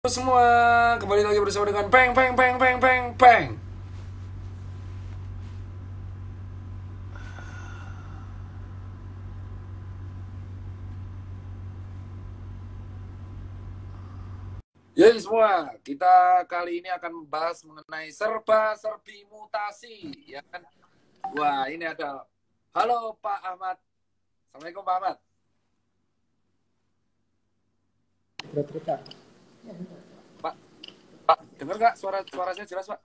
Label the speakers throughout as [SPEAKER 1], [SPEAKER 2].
[SPEAKER 1] Semua kembali lagi bersama dengan Peng Peng Peng Peng Peng Peng. Jadi semua, kita kali ini akan membahas mengenai serba-serbi mutasi, ya kan? Wah, ini ada. Halo Pak Ahmad. Assalamualaikum Pak Ahmad. Pak, dengar nggak suara saya jelas Pak?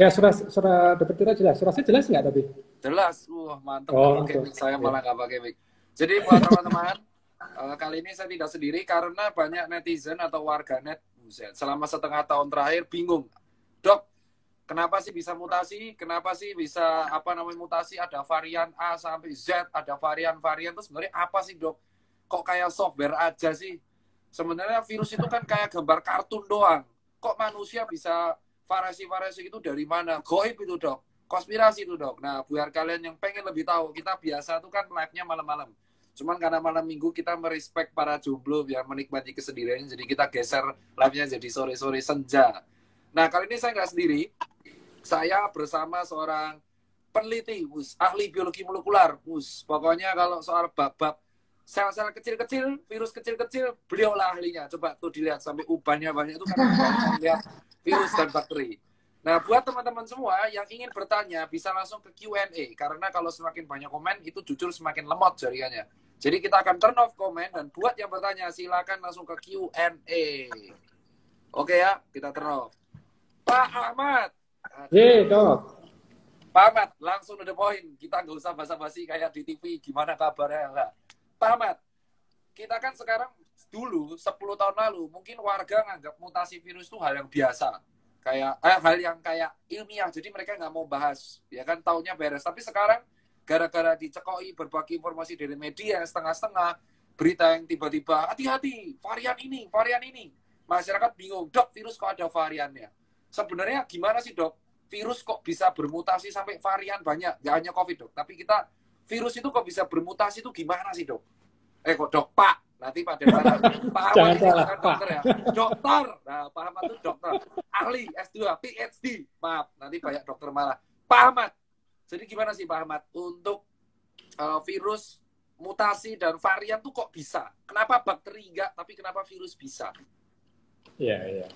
[SPEAKER 2] Ya, suara Dokter Tira jelas. Suara saya jelas nggak tapi?
[SPEAKER 1] Jelas. Mantap nggak
[SPEAKER 2] Oh,
[SPEAKER 1] pakai mic. Saya
[SPEAKER 2] ya.
[SPEAKER 1] malah nggak pakai mic. Jadi buat teman-teman, kali ini saya tidak sendiri karena banyak netizen atau warganet selama setengah tahun terakhir bingung. Dok, kenapa sih bisa mutasi? Kenapa sih bisa mutasi? Ada varian A sampai Z, ada varian-varian itu sebenarnya apa sih dok? Kok kayak software aja sih? Sebenarnya virus itu kan kayak gambar kartun doang. Kok manusia bisa variasi-variasi itu dari mana? Goib itu dok. Konspirasi itu dok. Nah, biar kalian yang pengen lebih tahu, kita biasa tuh kan live-nya malam-malam. Cuman karena malam minggu kita merespek para jomblo biar menikmati kesendirian, jadi kita geser live-nya jadi sore-sore senja. Nah, kali ini saya nggak sendiri. Saya bersama seorang peneliti, ahli biologi molekular. Pokoknya kalau soal bab-bab sel-sel kecil-kecil, virus kecil-kecil, beliau lah ahlinya. Coba tuh dilihat sampai ubannya banyak itu kan lihat virus dan bakteri. Nah, buat teman-teman semua yang ingin bertanya, bisa langsung ke Q&A. Karena kalau semakin banyak komen, itu jujur semakin lemot jaringannya. Jadi kita akan turn off komen, dan buat yang bertanya, silakan langsung ke Q&A. Oke ya, kita turn off. Pak Ahmad.
[SPEAKER 2] Dok.
[SPEAKER 1] Pak Ahmad, langsung to the point. Kita nggak usah basa-basi kayak di TV, gimana kabarnya. Enggak. Pak Ahmad, kita kan sekarang, dulu, 10 tahun lalu, mungkin warga nganggap mutasi virus itu hal yang biasa. Kayak hal yang kayak ilmiah, jadi mereka nggak mau bahas, ya kan, taunya beres. Tapi sekarang gara-gara dicekoi berbagai informasi dari media yang setengah-setengah, berita yang tiba-tiba hati-hati varian ini, masyarakat bingung, dok, virus kok ada variannya. Sebenarnya gimana sih dok, virus kok bisa bermutasi sampai varian banyak, nggak hanya covid dok, tapi virus itu kok bisa bermutasi itu gimana sih dok? Kok dok Pak? Nanti Pak Ahmad
[SPEAKER 2] Jangan
[SPEAKER 1] ini
[SPEAKER 2] salah,
[SPEAKER 1] bukan
[SPEAKER 2] Pak.
[SPEAKER 1] dokter ya, dokter. Nah, Pak Ahmad itu dokter, ahli S2, PhD. Maaf, nanti banyak dokter malah. Pak Ahmad, jadi gimana sih Pak Ahmad untuk virus mutasi dan varian tuh kok bisa? Kenapa bakteri enggak, tapi kenapa virus bisa?
[SPEAKER 2] Iya.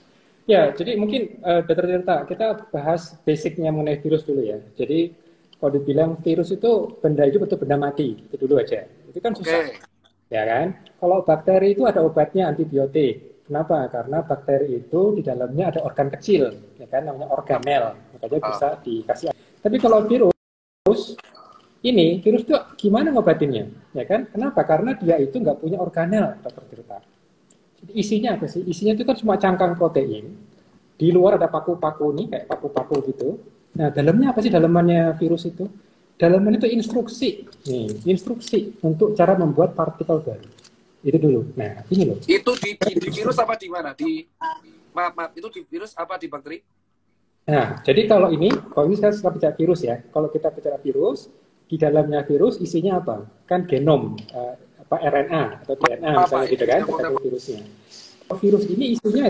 [SPEAKER 2] Ya, jadi mungkin Dokter Tirta, kita bahas basicnya mengenai virus dulu ya. Jadi kalau dibilang virus itu benda mati, itu dulu aja. Itu kan susah. Ya kan? Kalau bakteri itu ada obatnya, antibiotik. Kenapa? Karena bakteri itu di dalamnya ada organ kecil, ya kan, namanya organel, makanya bisa dikasih. Tapi kalau virus itu gimana ngobatinnya? Ya kan? Kenapa? Karena dia itu nggak punya organel, Dokter Tirta. Jadi isinya apa sih? Isinya itu kan cuma cangkang protein. Di luar ada paku-paku nih, kayak paku-paku gitu. Nah, dalamnya apa sih dalamannya virus itu? Dalaman itu instruksi, nih, instruksi untuk cara membuat partikel baru. Itu dulu. Nah, ini loh.
[SPEAKER 1] Itu di virus apa di mana? Maaf, itu di virus apa di bakteri?
[SPEAKER 2] Nah, jadi kalau ini kita bicara virus ya. Kalau kita bicara virus, di dalamnya virus isinya apa? Kan genom, RNA atau DNA misalnya gitu kan, terkait virusnya. Virus ini isinya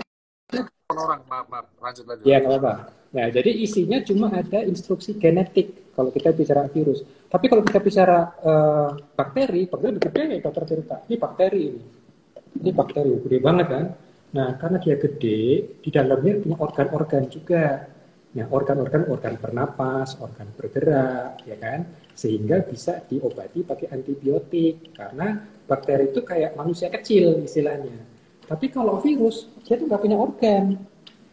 [SPEAKER 1] orang, maaf, lanjut.
[SPEAKER 2] Ya, nggak apa-apa. Nah, jadi isinya cuma ada instruksi genetik kalau kita bicara virus. Tapi kalau kita bicara bakteri lebih gede nih, Dokter Tirta. Ini bakteri ini. Ini bakteri, gede banget kan? Nah, karena dia gede, di dalamnya punya organ-organ juga. Nah, organ bernapas, organ bergerak, ya kan? Sehingga bisa diobati pakai antibiotik. Karena bakteri itu kayak manusia kecil istilahnya. Tapi kalau virus, dia tuh nggak punya organ.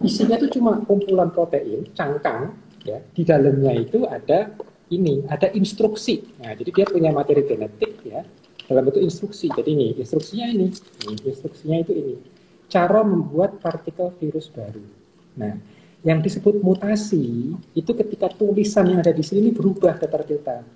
[SPEAKER 2] Isinya tuh cuma kumpulan protein, cangkang, ya. Di dalamnya itu ada instruksi. Nah, jadi dia punya materi genetik, ya. Dalam bentuk instruksi. Jadi instruksinya instruksinya itu ini. Cara membuat partikel virus baru. Nah, yang disebut mutasi itu ketika tulisan yang ada di sini berubah ternyata.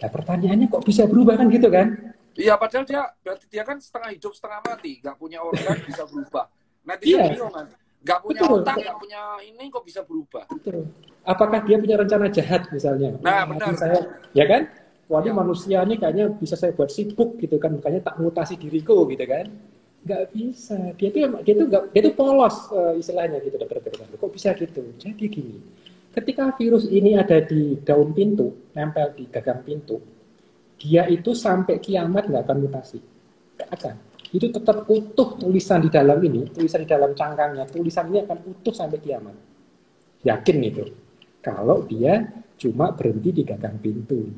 [SPEAKER 2] Nah, pertanyaannya kok bisa berubah kan gitu kan?
[SPEAKER 1] Iya, padahal berarti dia kan setengah hidup setengah mati, nggak punya organ bisa berubah. Netizen bingung kan, nggak punya otak, nggak punya ini kok bisa berubah.
[SPEAKER 2] Betul. Apakah dia punya rencana jahat misalnya?
[SPEAKER 1] Nah, benar.
[SPEAKER 2] Ya kan? Wah, ini manusia ini kayaknya bisa saya buat sibuk gitu kan, makanya tak mutasi diriku gitu kan. nggak bisa. Dia tuh polos istilahnya gitu dokter Firsa. Kok bisa gitu? Jadi gini, ketika virus ini ada di daun pintu, nempel di gagang pintu, dia itu sampai kiamat nggak akan mutasi. Nggak akan. Itu tetap utuh tulisan di dalam ini, tulisan di dalam cangkangnya, tulisan ini akan utuh sampai kiamat. Yakin itu. Kalau dia cuma berhenti di gagang pintu.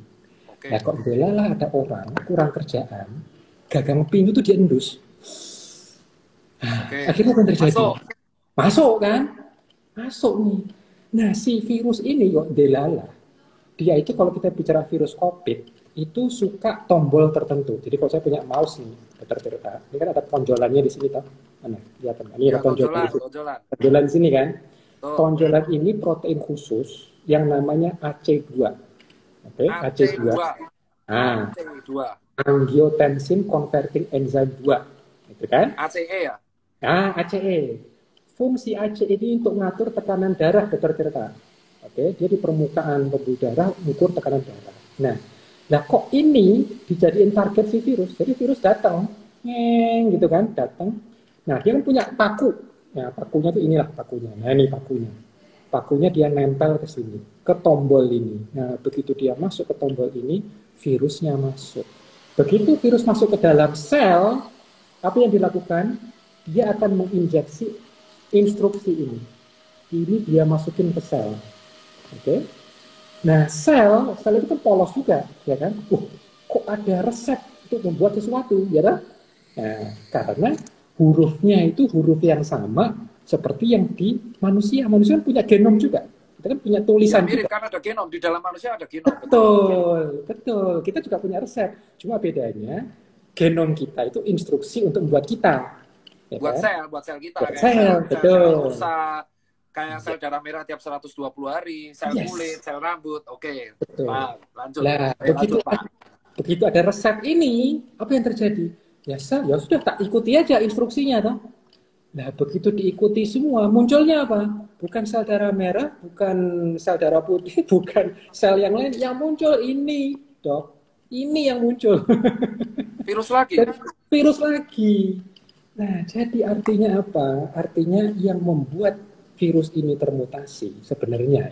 [SPEAKER 2] Nah kok belalah ada orang kurang kerjaan, gagang pintu tuh diendus. Akhirnya apa yang terjadi? Masuk kan? Masuk nih. Nah si virus ini kok delala. Dia itu kalau kita bicara virus COVID, itu suka tombol tertentu. Jadi kalau saya punya mouse nih, ini kan ada tonjolannya di sini toh. Mana? Kelihatan kan? Ini ada tonjolan di sini kan? Tonjolan ini protein khusus yang namanya AC2. Oke, AC2. Nah, angiotensin converting enzyme 2. Itu kan?
[SPEAKER 1] ACE ya?
[SPEAKER 2] Nah, ACE. Fungsi ACE ini untuk ngatur tekanan darah, dokter Tirta. Oke, dia di permukaan pembuluh darah mengukur tekanan darah. Nah kok ini dijadiin target si virus? Jadi virus datang, gitu kan, datang. Nah dia kan punya paku. Nah pakunya tuh inilah pakunya. Nah ini pakunya. Pakunya dia nempel ke sini, ke tombol ini. Nah begitu dia masuk ke tombol ini, virusnya masuk. Begitu virus masuk ke dalam sel, apa yang dilakukan? Dia akan menginjeksi instruksi ini. Ini dia masukin ke sel. Oke. Nah, sel itu kan polos juga, ya kan? Kok ada resep untuk membuat sesuatu, ya kan? Nah, karena hurufnya itu huruf yang sama seperti yang di manusia. Manusia kan punya genom juga. Kita kan punya tulisan
[SPEAKER 1] ya, mirip
[SPEAKER 2] juga.
[SPEAKER 1] Kan ada genom, di dalam manusia ada genom.
[SPEAKER 2] Betul. Kita juga punya resep. Cuma bedanya, genom kita itu instruksi untuk membuat kita.
[SPEAKER 1] Ya buat kan? Buat sel kita.
[SPEAKER 2] Buat sel, betul.
[SPEAKER 1] Kayak sel darah merah tiap 120 hari, sel kulit, sel rambut, oke. Pak, lanjut.
[SPEAKER 2] Nah, begitu ada resep ini, apa yang terjadi? Ya sudah tak ikuti aja instruksinya toh. Nah, begitu diikuti semua, munculnya apa? Bukan sel darah merah, bukan sel darah putih, bukan sel yang lain, yang muncul ini, Dok. Ini yang muncul.
[SPEAKER 1] Virus lagi.
[SPEAKER 2] Virus lagi. Nah, jadi artinya apa? Artinya yang membuat virus ini termutasi sebenarnya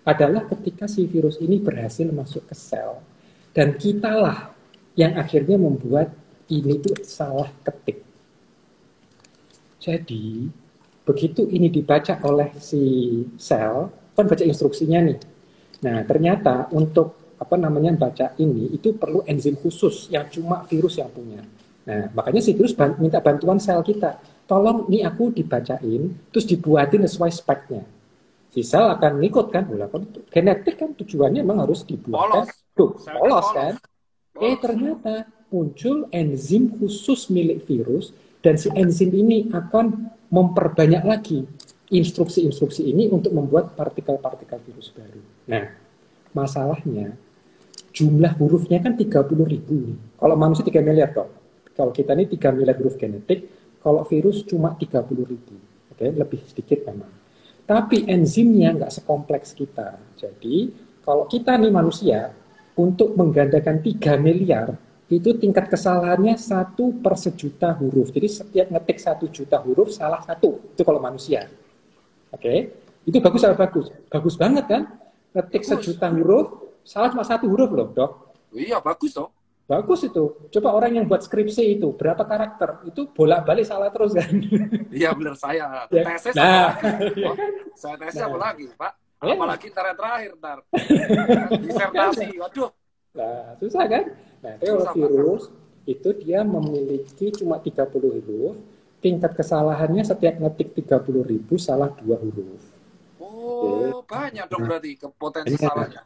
[SPEAKER 2] adalah ketika si virus ini berhasil masuk ke sel dan kitalah yang akhirnya membuat ini tuh salah ketik. Jadi begitu ini dibaca oleh si sel, kan baca instruksinya nih. Nah ternyata untuk baca ini itu perlu enzim khusus yang cuma virus yang punya. Nah makanya si virus minta bantuan sel kita. Tolong nih aku dibacain, terus dibuatin sesuai speknya. Si sel akan ngikut kan, genetik kan tujuannya memang harus dibuat. Polos kan. Ternyata muncul enzim khusus milik virus, dan si enzim ini akan memperbanyak lagi instruksi-instruksi ini untuk membuat partikel-partikel virus baru. Nah, masalahnya jumlah hurufnya kan 30.000 nih. Kalau manusia 3 miliar dong. Kalau kita ini 3 miliar huruf genetik, kalau virus cuma 30.000, oke, lebih sedikit memang. Tapi enzimnya nggak sekompleks kita. Jadi kalau kita nih manusia, untuk menggandakan 3 miliar, itu tingkat kesalahannya 1/1.000.000 huruf. Jadi setiap ngetik 1 juta huruf, salah 1. Itu kalau manusia. Oke, itu bagus atau bagus? Bagus banget kan? Ngetik 1 juta huruf, salah cuma 1 huruf loh, Dok.
[SPEAKER 1] Iya, bagus dong.
[SPEAKER 2] Bagus itu. Coba orang yang buat skripsi itu, berapa karakter? Itu bolak-balik salah terus kan?
[SPEAKER 1] Iya benar saya.
[SPEAKER 2] Ya.
[SPEAKER 1] Tesis saya tesis apa lagi, Pak? Apalagi terakhir. Disertasi, waduh.
[SPEAKER 2] Nah, susah kan? Nah, kalau virus itu dia memiliki cuma 30 huruf, tingkat kesalahannya setiap ngetik 30.000 salah 2 huruf.
[SPEAKER 1] Banyak dong berarti potensi salahnya.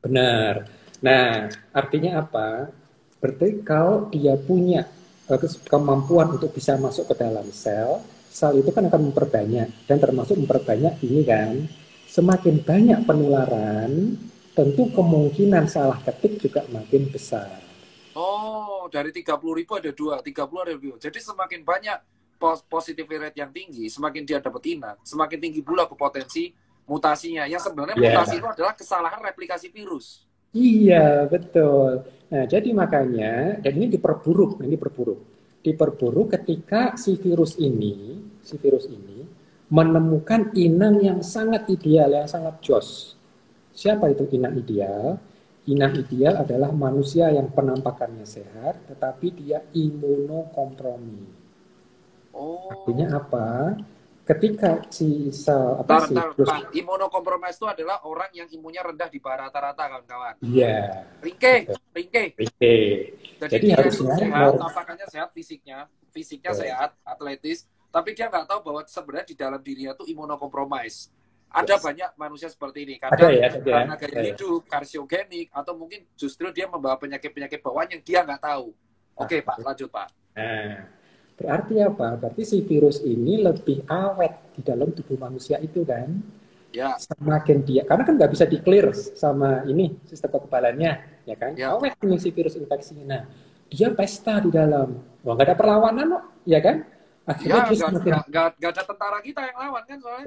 [SPEAKER 2] Benar. Nah, artinya apa? Berarti kalau dia punya kemampuan untuk bisa masuk ke dalam sel itu kan akan memperbanyak, dan termasuk memperbanyak ini kan, semakin banyak penularan, tentu kemungkinan salah ketik juga makin besar.
[SPEAKER 1] Dari 30.000 ada 2, 30 ada 2. Jadi semakin banyak positivity rate yang tinggi, semakin dia dapat inang, semakin tinggi pula potensi mutasinya. Yang sebenarnya mutasi itu adalah kesalahan replikasi virus.
[SPEAKER 2] Iya, betul. Nah, jadi makanya, dan ini diperburuk. Diperburuk ketika si virus ini menemukan inang yang sangat ideal, yang sangat jos. Siapa itu inang ideal? Inang ideal adalah manusia yang penampakannya sehat, tetapi dia imunokompromi. Artinya apa? Ketika si sel
[SPEAKER 1] Pak, imunokompromis itu adalah orang yang imunnya rendah di bawah rata-rata, kawan-kawan.
[SPEAKER 2] Iya.
[SPEAKER 1] Ringke. Jadi dia
[SPEAKER 2] harusnya
[SPEAKER 1] sehat, tampakannya sehat, fisiknya sehat, atletis, tapi dia nggak tahu bahwa sebenarnya di dalam dirinya itu imunokompromis. Ada banyak manusia seperti ini. Kadang karena gaya hidup, karsiogenik, atau mungkin justru dia membawa penyakit-penyakit bawaan yang dia nggak tahu. Oke, Pak, lanjut, Pak.
[SPEAKER 2] Nah, berarti apa? Berarti si virus ini lebih awet di dalam tubuh manusia itu kan?
[SPEAKER 1] Ya.
[SPEAKER 2] Semakin dia, karena kan nggak bisa di-clear sama ini sistem kekebalannya, ya kan? Ya. Awet nih si virus infeksinya. Nah, dia pesta di dalam. Wah, nggak ada perlawanan loh, ya kan?
[SPEAKER 1] Akhirnya nggak ada tentara kita yang lawan kan soalnya.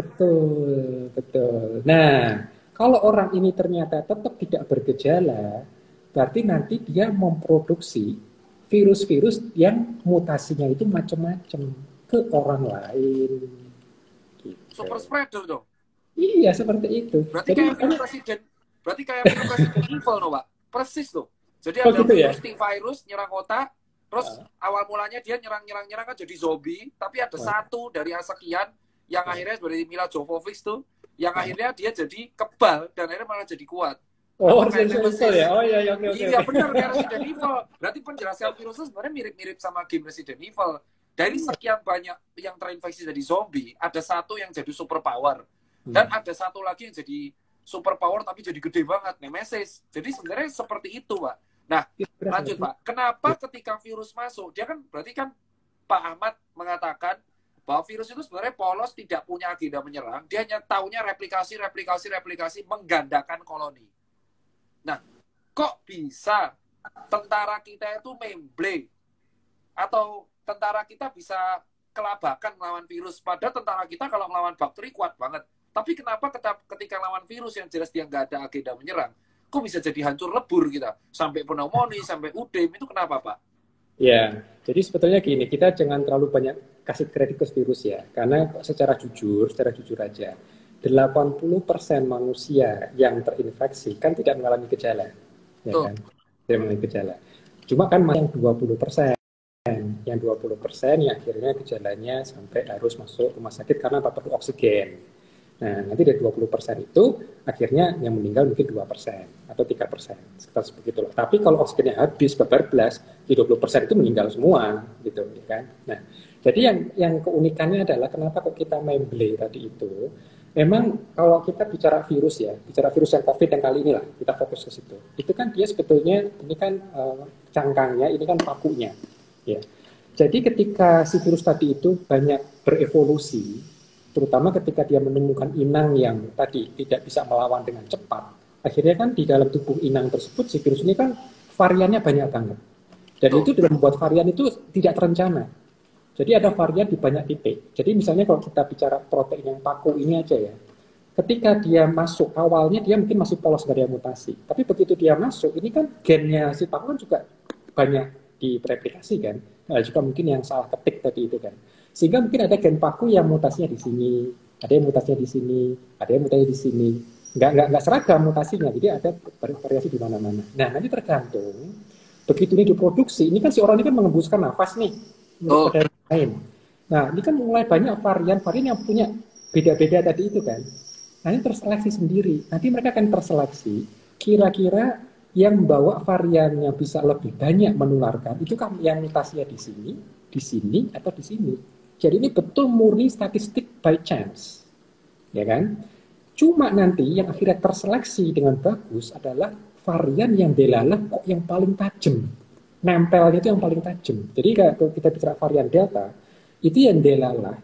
[SPEAKER 2] Betul. Nah, kalau orang ini ternyata tetap tidak bergejala, berarti nanti dia memproduksi virus-virus yang mutasinya itu macam-macam ke orang lain.
[SPEAKER 1] Gitu. Super spreader dong.
[SPEAKER 2] Iya, seperti itu.
[SPEAKER 1] Berarti kayak film Presiden Evil no, Pak. Persis loh. Jadi ada virus, T-virus nyerang otak, terus awal mulanya dia nyerang kan jadi zombie, tapi ada satu dari sekian yang akhirnya dari Mila Jovovich tuh, yang akhirnya dia jadi kebal dan akhirnya malah jadi kuat.
[SPEAKER 2] Oh, Resident Evil ya? Oh iya, oke.
[SPEAKER 1] Iya benar, kayak Resident Evil. Berarti penjelasan virusnya sebenarnya mirip-mirip sama game Resident Evil. Dari sekian banyak yang terinfeksi jadi zombie, ada satu yang jadi super power. Dan ada satu lagi yang jadi super power tapi jadi gede banget, Nemesis. Jadi sebenarnya seperti itu, Pak. Nah, lanjut, Pak. Kenapa ketika virus masuk, dia kan berarti kan Pak Ahmad mengatakan bahwa virus itu sebenarnya polos, tidak punya agenda menyerang, dia hanya taunya replikasi, menggandakan koloni. Nah, kok bisa tentara kita itu memble atau tentara kita bisa kelabakan melawan virus, padahal tentara kita kalau melawan bakteri kuat banget. Tapi kenapa ketika lawan virus yang jelas dia nggak ada agenda menyerang, kok bisa jadi hancur lebur kita? Sampai pneumonia, sampai udem, itu kenapa, Pak?
[SPEAKER 2] Ya, jadi sebetulnya gini, kita jangan terlalu banyak kasih kredit ke virus ya. Karena secara jujur aja, 80% manusia yang terinfeksi kan tidak mengalami gejala. Ya kan? Tidak mengalami gejala. Cuma kan yang 20%. Yang 20% yang akhirnya gejalanya sampai harus masuk rumah sakit karena perlu oksigen. Nah, nanti dari 20% itu akhirnya yang meninggal mungkin 2% atau 3%, sekitar sebegitu loh. Tapi kalau oksigennya habis bablas, di 20% itu meninggal semua, gitu ya kan. Nah, jadi yang keunikannya adalah kenapa kok kita memble tadi itu. Memang kalau kita bicara virus yang COVID yang kali ini lah, kita fokus ke situ. Itu kan dia sebetulnya ini kan cangkangnya, ini kan pakunya, ya. Jadi ketika si virus tadi itu banyak berevolusi, terutama ketika dia menemukan inang yang tadi tidak bisa melawan dengan cepat, akhirnya kan di dalam tubuh inang tersebut si virus ini kan variannya banyak banget. Dan itu dalam membuat varian itu tidak terencana. Jadi ada varian di banyak titik. Jadi misalnya kalau kita bicara protein yang paku ini aja ya, ketika dia masuk awalnya dia mungkin masih polos dari mutasi. Tapi begitu dia masuk, ini kan gennya si paku kan juga banyak direplikasi kan. Nah, juga mungkin yang salah ketik tadi itu kan. Sehingga mungkin ada gen paku yang mutasinya di sini, ada yang mutasinya di sini, ada yang mutasinya di sini. Nggak seragam mutasinya, jadi ada variasi di mana-mana. Nah, nanti tergantung, begitu ini diproduksi, ini kan si orang ini kan mengembuskan nafas nih, pada lain. Nah, ini kan mulai banyak varian yang punya beda-beda tadi itu kan. Nah, ini terseleksi sendiri. Nanti mereka akan terseleksi, kira-kira yang membawa varian yang bisa lebih banyak menularkan, itu kan yang mutasinya di sini, atau di sini. Jadi ini betul murni statistik by chance, ya kan? Cuma nanti yang akhirnya terseleksi dengan bagus adalah varian yang delalah kok yang paling tajam, nempelnya itu yang paling tajam. Jadi kalau kita bicara varian delta, itu yang delalah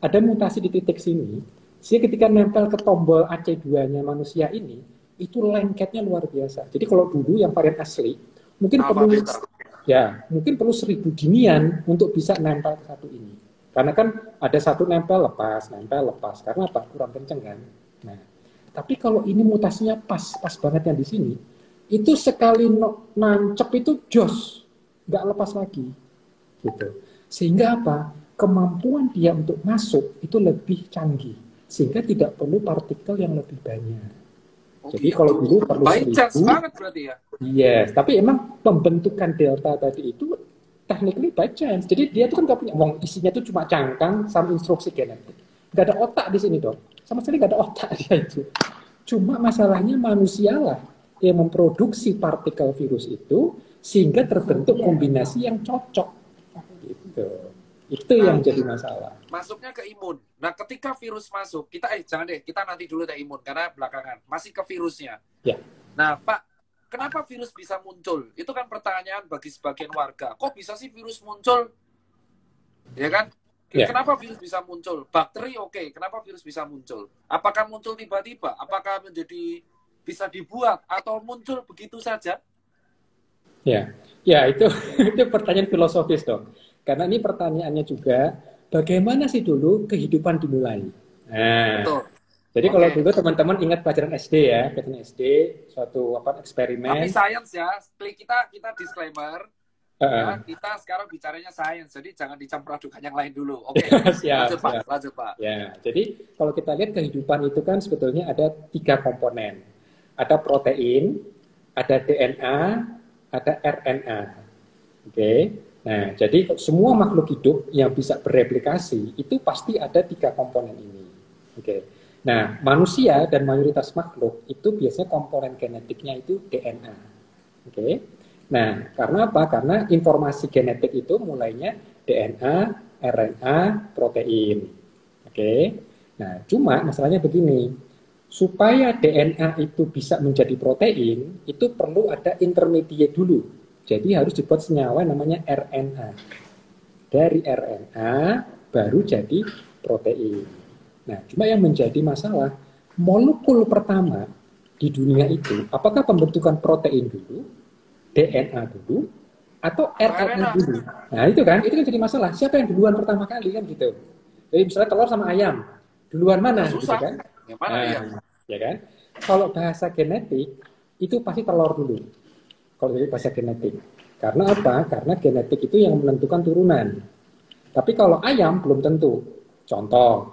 [SPEAKER 2] ada mutasi di titik sini, sehingga ketika nempel ke tombol AC2-nya manusia ini, itu lengketnya luar biasa. Jadi kalau dulu yang varian asli, mungkin perlu 1000 ginian untuk bisa nempel ke satu ini. Karena kan ada satu nempel lepas. Karena apa? Kurang kenceng kan. Nah, tapi kalau ini mutasinya pas banget yang di sini, itu sekali nancep itu jos, nggak lepas lagi. Gitu. Sehingga apa? Kemampuan dia untuk masuk itu lebih canggih. Sehingga tidak perlu partikel yang lebih banyak.
[SPEAKER 1] Oh
[SPEAKER 2] Jadi kalau
[SPEAKER 1] gitu.
[SPEAKER 2] dulu perlu
[SPEAKER 1] By chance
[SPEAKER 2] 1000,
[SPEAKER 1] banget berarti ya.
[SPEAKER 2] yes. Tapi emang pembentukan delta tadi itu technically by chance. Jadi dia tuh kan nggak punya, isinya tuh cuma cangkang sama instruksi genetik. Nggak ada otak di sini dong. Sama sekali nggak ada otak dia itu. Cuma masalahnya manusialah yang memproduksi partikel virus itu sehingga terbentuk kombinasi yang cocok. Gitu. Itu yang jadi masalah.
[SPEAKER 1] Masuknya ke imun. Nah, ketika virus masuk, kita jangan deh, kita nanti dulu deh imun karena belakangan masih ke virusnya.
[SPEAKER 2] Ya.
[SPEAKER 1] Nah, Pak, kenapa virus bisa muncul? Itu kan pertanyaan bagi sebagian warga. Kok bisa sih virus muncul? Ya kan?
[SPEAKER 2] Ya.
[SPEAKER 1] Kenapa virus bisa muncul? Bakteri oke, kenapa virus bisa muncul? Apakah muncul tiba-tiba? Apakah menjadi bisa dibuat atau muncul begitu saja?
[SPEAKER 2] Ya, ya itu itu pertanyaan filosofis dong. Karena ini pertanyaannya juga, bagaimana sih dulu kehidupan dimulai? Nah,
[SPEAKER 1] Betul.
[SPEAKER 2] jadi kalau dulu teman-teman ingat pelajaran SD ya, pelajaran SD, suatu eksperimen.
[SPEAKER 1] Tapi sains ya, kita disclaimer. Ya, kita sekarang bicaranya sains, jadi jangan dicampur adukan yang lain dulu. Oke,
[SPEAKER 2] siap,
[SPEAKER 1] lanjut Pak.
[SPEAKER 2] Ya, jadi kalau kita lihat kehidupan itu kan sebetulnya ada 3 komponen. Ada protein, ada DNA, ada RNA. Oke. Nah, jadi semua makhluk hidup yang bisa bereplikasi itu pasti ada 3 komponen ini. Oke. Nah, manusia dan mayoritas makhluk itu biasanya komponen genetiknya itu DNA. Oke. Nah, karena apa? Karena informasi genetik itu mulainya DNA, RNA, protein. Oke. Nah, cuma masalahnya begini. Supaya DNA itu bisa menjadi protein, itu perlu ada intermediate dulu. Jadi harus dibuat senyawa namanya RNA. Dari RNA baru jadi protein. Nah, cuma yang menjadi masalah, molekul pertama di dunia itu, apakah pembentukan protein dulu, DNA dulu, atau RNA dulu? Nah, itu kan jadi masalah. Siapa yang duluan pertama kali kan gitu. Jadi misalnya telur sama ayam, duluan mana?
[SPEAKER 1] Susah.
[SPEAKER 2] Gitu kan?
[SPEAKER 1] Yang mana
[SPEAKER 2] ya kan? Kalau bahasa genetik, itu pasti telur dulu. Kalau dari bahasa genetik. Karena apa? Karena genetik itu yang menentukan turunan. Tapi kalau ayam belum tentu. Contoh,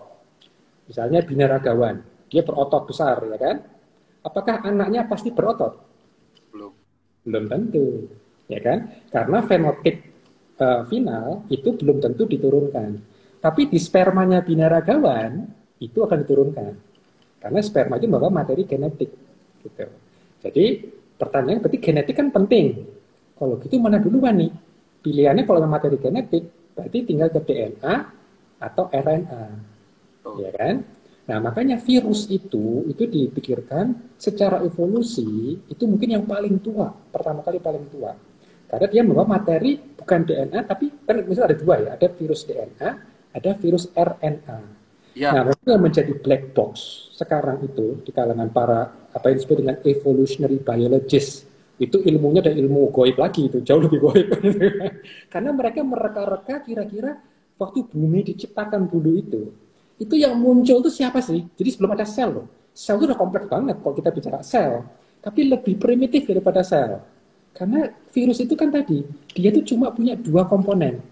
[SPEAKER 2] misalnya binaragawan, dia berotot besar, ya kan? Apakah anaknya pasti berotot? Belum tentu, ya kan? Karena fenotip final itu belum tentu diturunkan. Tapi di spermanya binaragawan itu akan diturunkan. Karena sperma itu membawa materi genetik, gitu. Jadi pertanyaannya berarti genetik kan penting. Kalau gitu mana duluan nih? Pilihannya kalau materi genetik berarti tinggal ke DNA atau RNA, ya kan? Nah makanya virus itu dipikirkan secara evolusi itu mungkin yang paling tua, pertama kali paling tua. Karena dia membawa materi bukan DNA tapi kan misalnya ada 2 ya, ada virus DNA, ada virus RNA. Ya. Nah, itu yang menjadi black box sekarang itu di kalangan para apa yang disebut dengan evolutionary biologist. Itu ilmunya ada ilmu goib lagi itu, jauh lebih goib. Karena mereka mereka-reka kira-kira waktu bumi diciptakan dulu itu yang muncul itu siapa sih? Jadi sebelum ada sel loh. Sel itu udah kompleks banget kalau kita bicara sel, tapi lebih primitif daripada sel. Karena virus itu kan tadi, dia itu cuma punya 2 komponen,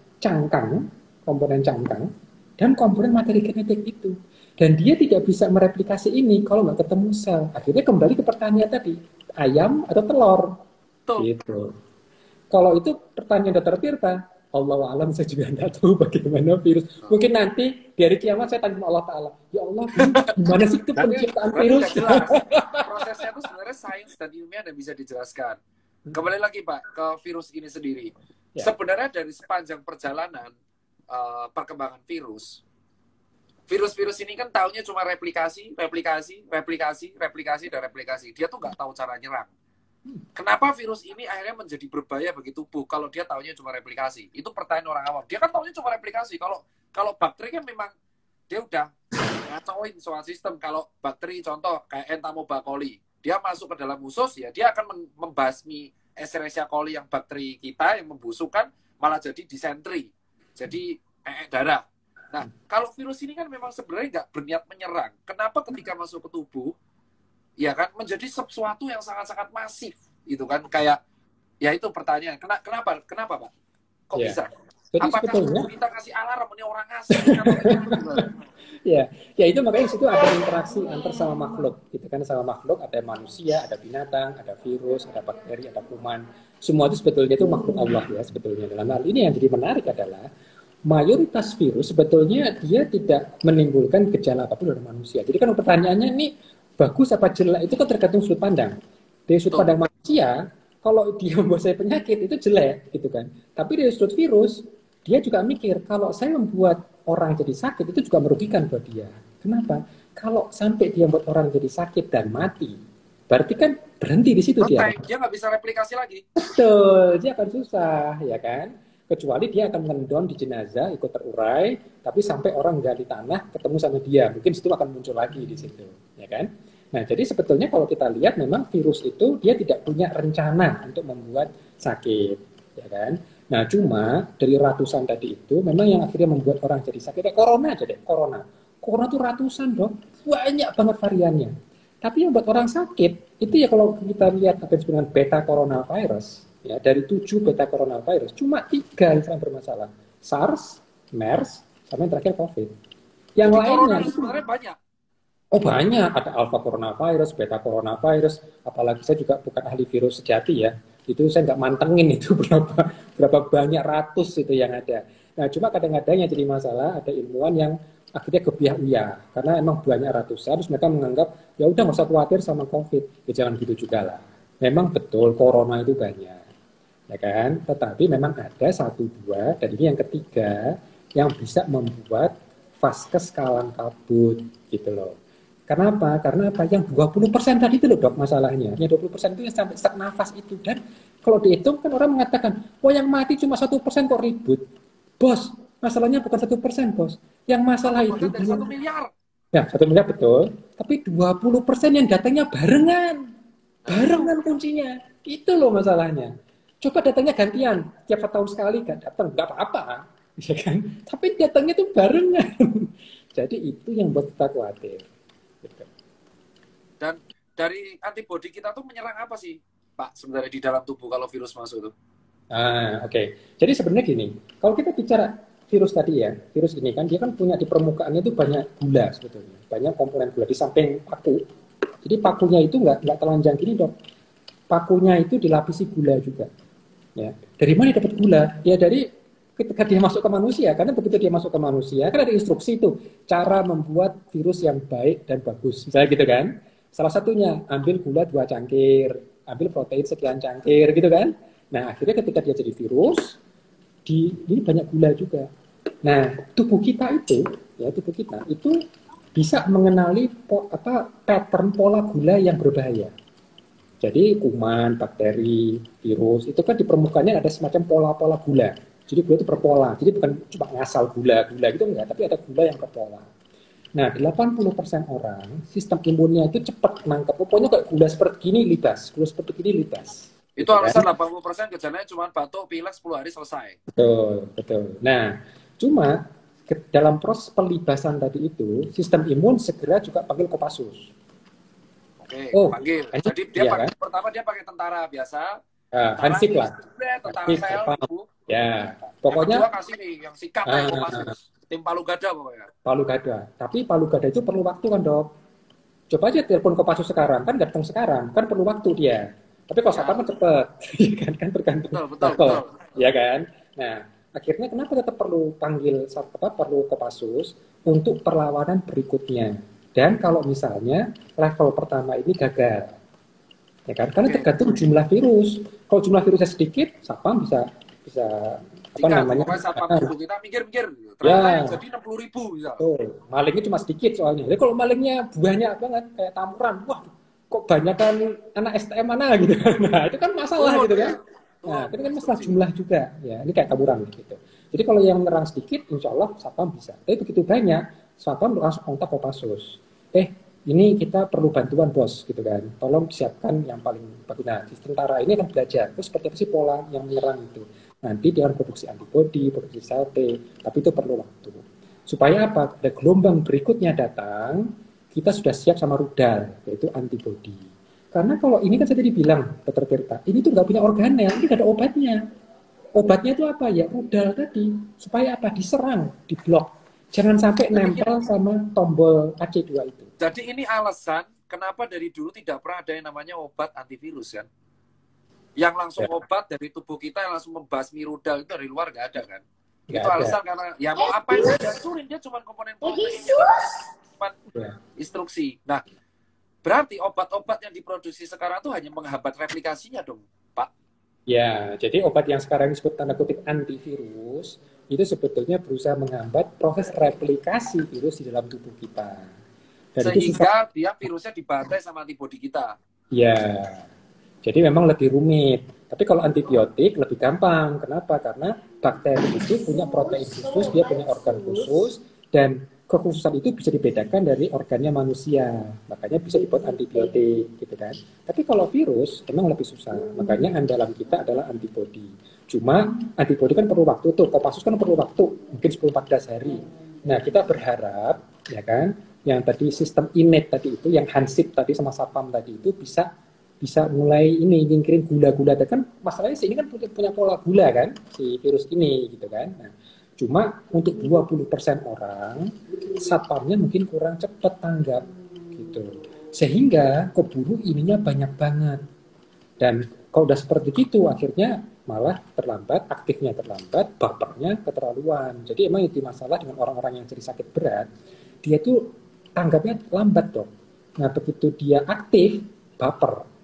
[SPEAKER 2] komponen cangkang, dan komponen materi genetik itu. Dan dia tidak bisa mereplikasi ini kalau nggak ketemu sel. Akhirnya kembali ke pertanyaan tadi, ayam atau telur? Gitu. Kalau itu pertanyaan Dr. Tirta, Allah alam saya juga tidak tahu bagaimana virus. Mungkin nanti di hari kiamat saya tanya Allah Ta'ala, ya Allah, gimana sih itu penciptaan virus?
[SPEAKER 1] Prosesnya itu sebenarnya sains dan ilmiah dan bisa dijelaskan. Kembali lagi Pak, ke virus ini sendiri. Ya. Sebenarnya dari sepanjang perjalanan perkembangan virus ini kan taunya cuma replikasi. Dia tuh nggak tahu cara nyerang. Kenapa virus ini akhirnya menjadi berbahaya bagi tubuh kalau dia taunya cuma replikasi? Itu pertanyaan orang awam. Dia kan taunya cuma replikasi. Kalau bakteri kan memang dia udah ngacauin soal sistem. Kalau bakteri contoh kayak Entomobacter, dia masuk ke dalam usus ya dia akan membasmi Escherichia coli yang bakteri kita yang membusukkan malah jadi disentri. Jadi darah. Nah, kalau virus ini kan memang sebenarnya nggak berniat menyerang. Kenapa ketika masuk ke tubuh, ya kan menjadi sesuatu yang sangat-sangat masif, gitu kan? Kayak, ya itu pertanyaan. Kenapa Pak? Kok bisa?
[SPEAKER 2] Jadi
[SPEAKER 1] Apakah
[SPEAKER 2] sebetulnya
[SPEAKER 1] kita kasih alarm ini orang asing atau gimana?
[SPEAKER 2] ya itu makanya di situ ada interaksi antar sama makhluk, gitu kan, sama makhluk ada manusia, ada binatang, ada virus, ada bakteri, ada kuman. Semua itu sebetulnya itu makhluk Allah ya sebetulnya. Dalam hal ini yang jadi menarik adalah mayoritas virus sebetulnya dia tidak menimbulkan gejala apapun dari manusia. Jadi kan pertanyaannya ini bagus apa jelek itu kan tergantung sudut pandang. Dari sudut pandang manusia, kalau dia membuat saya penyakit itu jelek gitu kan. Tapi dari sudut virus, dia juga mikir kalau saya membuat orang jadi sakit itu juga merugikan buat dia. Kenapa? Kalau sampai dia membuat orang jadi sakit dan mati, berarti kan berhenti di situ dia.
[SPEAKER 1] Dia nggak bisa replikasi lagi.
[SPEAKER 2] Betul, dia akan susah, ya kan? Kecuali dia akan ngendon di jenazah, ikut terurai, tapi sampai orang gali tanah, ketemu sama dia, mungkin situ akan muncul lagi di situ, ya kan? Nah, jadi sebetulnya kalau kita lihat memang virus itu dia tidak punya rencana untuk membuat sakit, ya kan? Nah, cuma dari ratusan tadi itu memang yang akhirnya membuat orang jadi sakit, corona aja deh, corona. Corona tuh ratusan dong, banyak banget variannya. Tapi yang buat orang sakit, itu ya kalau kita lihat apa yang disebut dengan beta coronavirus, ya dari 7 beta coronavirus, cuma 3 yang bermasalah. SARS, MERS, sama yang terakhir COVID. Yang
[SPEAKER 1] Jadi
[SPEAKER 2] lainnya
[SPEAKER 1] corona sebenarnya banyak.
[SPEAKER 2] Oh banyak, ada alpha coronavirus, beta coronavirus, apalagi saya juga bukan ahli virus sejati ya, itu saya nggak mantengin itu berapa banyak ratus itu yang ada. Nah cuma kadang-kadang yang jadi masalah ada ilmuwan yang akhirnya kebiah-uyah, karena emang banyak ratusan, terus mereka menganggap ya udah nggak usah khawatir sama COVID, ya jangan gitu juga lah. Memang betul corona itu banyak, ya kan? Tetapi memang ada 1-2 dan ini yang ketiga yang bisa membuat vaskes kalang kabut gitu loh. Kenapa? Karena apa? Yang 20% tadi itu loh dok masalahnya. Yang 20% itu yang sampai sesak nafas itu. Dan kalau dihitung kan orang mengatakan, oh yang mati cuma 1% kok ribut. Bos, masalahnya bukan 1% bos. Yang masalah itu...
[SPEAKER 1] dari 1 miliar.
[SPEAKER 2] Ya, 1 miliar betul. Tapi 20% yang datangnya barengan. Barengan kuncinya. Itu loh masalahnya. Coba datangnya gantian. Tiap 1 tahun sekali gak datang. Gak apa-apa. Ya kan? Tapi datangnya tuh barengan. Jadi itu yang buat kita khawatir.
[SPEAKER 1] Dan dari antibodi kita tuh menyerang apa sih, Pak, sebenarnya di dalam tubuh kalau virus masuk itu?
[SPEAKER 2] Oke. Jadi sebenarnya gini, kalau kita bicara virus tadi ya, virus ini kan dia kan punya di permukaannya itu banyak gula sebetulnya, banyak komponen gula di samping paku. Jadi pakunya itu nggak telanjang gini dok, pakunya itu dilapisi gula juga. Ya. Dari mana dapat gula? Ya dari ketika dia masuk ke manusia, karena begitu dia masuk ke manusia kan ada instruksi itu cara membuat virus yang baik dan bagus, misalnya gitu kan. Salah satunya ambil gula 2 cangkir, ambil protein sekian cangkir gitu kan. Nah akhirnya ketika dia jadi virus, ini banyak gula juga. Nah tubuh kita itu bisa mengenali pattern pola gula yang berbahaya. Jadi kuman, bakteri, virus itu kan di permukaannya ada semacam pola-pola gula. Jadi gula itu berpola. Jadi bukan cuma ngasal gula-gula gitu enggak, tapi ada gula yang berpola. Nah, 80% orang sistem imunnya itu cepat nangkep. Pokoknya kayak gula seperti gini libas, gula seperti gini libas.
[SPEAKER 1] Itu alasan 80% gejalanya cuma batuk, pilek 10 hari selesai.
[SPEAKER 2] Betul. Nah, cuma dalam proses pelibasan tadi itu, sistem imun segera juga panggil Kopassus.
[SPEAKER 1] Oke, panggil. Jadi dia pakai, pertama dia pakai tentara biasa.
[SPEAKER 2] Hansip lah.
[SPEAKER 1] Tentara sel.
[SPEAKER 2] Ya, pokoknya.
[SPEAKER 1] Yang kasih nih, yang sikat kayak Kopassus. Tim Palu Gada pokoknya.
[SPEAKER 2] Palu Gada. Tapi Palu Gada itu perlu waktu kan dok. Coba aja telepon Kopassus sekarang, kan datang sekarang, kan perlu waktu dia. Tapi kalau satpam cepet, kan tergantung.
[SPEAKER 1] Betul.
[SPEAKER 2] Ya kan. Nah, akhirnya kenapa tetap perlu panggil perlu Kopassus untuk perlawanan berikutnya. Dan kalau misalnya level pertama ini gagal, ya kan? Karena tergantung jumlah virus. Kalau jumlah virusnya sedikit, satpam bisa namanya?
[SPEAKER 1] Satpam kita mikir-mikir. Ternyata jadi 60.000 bisa.
[SPEAKER 2] Malingnya cuma sedikit soalnya. Jadi kalau malingnya banyak banget kayak tamuran, wah kok banyak kan anak STM mana gitu. Nah itu kan masalah gitu kan. Nah itu kan masalah jumlah juga. Ya ini kayak taburan gitu. Jadi kalau yang menyerang sedikit, insya Allah satpam bisa. Tapi begitu banyak, satpam langsung kontak Kopassus. Ini kita perlu bantuan bos gitu kan. Tolong siapkan yang paling bagus. Nah di tentara ini akan belajar. Terus seperti apa sih pola yang menyerang itu. Nanti dia akan produksi antibodi, produksi sel T, tapi itu perlu waktu. Supaya apa? Ada gelombang berikutnya datang, kita sudah siap sama rudal, yaitu antibodi. Karena kalau ini kan saya tadi bilang, Dr. Tirta, ini tuh nggak punya organel, ini nggak ada obatnya. obatnya itu apa ya? Rudal tadi. Supaya apa? Diserang, diblok. Jangan sampai nempel sama tombol AC2 itu.
[SPEAKER 1] Jadi ini alasan kenapa dari dulu tidak pernah ada yang namanya obat antivirus kan? Yang langsung obat dari tubuh kita yang langsung membasmi rudal itu dari luar nggak ada kan?
[SPEAKER 2] Nggak
[SPEAKER 1] Itu
[SPEAKER 2] ada.
[SPEAKER 1] alasan karena ya mau apa yang dihancurin, dia cuma komponen protein, cuma instruksi. Nah, berarti obat-obat yang diproduksi sekarang itu hanya menghambat replikasinya dong, Pak.
[SPEAKER 2] Ya, jadi obat yang sekarang disebut tanda kutip antivirus itu sebetulnya berusaha menghambat proses replikasi virus di dalam tubuh kita. Dan
[SPEAKER 1] sehingga dia virusnya dibantai sama antibodi kita.
[SPEAKER 2] Ya, jadi memang lebih rumit. Tapi kalau antibiotik lebih gampang. Kenapa? Karena bakteri itu punya protein khusus, dia punya organ khusus, dan kekhususan itu bisa dibedakan dari organnya manusia. Makanya bisa dibuat antibiotik, gitu kan. Tapi kalau virus memang lebih susah. Makanya andalan kita adalah antibodi. Cuma antibodi kan perlu waktu tuh. Kopassus kan perlu waktu, mungkin 10-14 hari. Nah, kita berharap, ya kan, yang tadi sistem innate tadi itu, yang Hansip tadi sama Sapam tadi itu bisa mulai ini nyingkirin gula-gula. Kan masalahnya sih ini kan punya pola gula kan, si virus ini gitu kan. Nah, cuma untuk 20% orang, Satpamnya mungkin kurang cepat tanggap gitu. Sehingga keburu ininya banyak banget. Dan kalau udah seperti itu akhirnya malah terlambat, aktifnya terlambat, bapernya keterlaluan. Jadi emang itu masalah dengan orang-orang yang jadi sakit berat, dia tuh tanggapnya lambat dong. Nah begitu dia aktif, baper.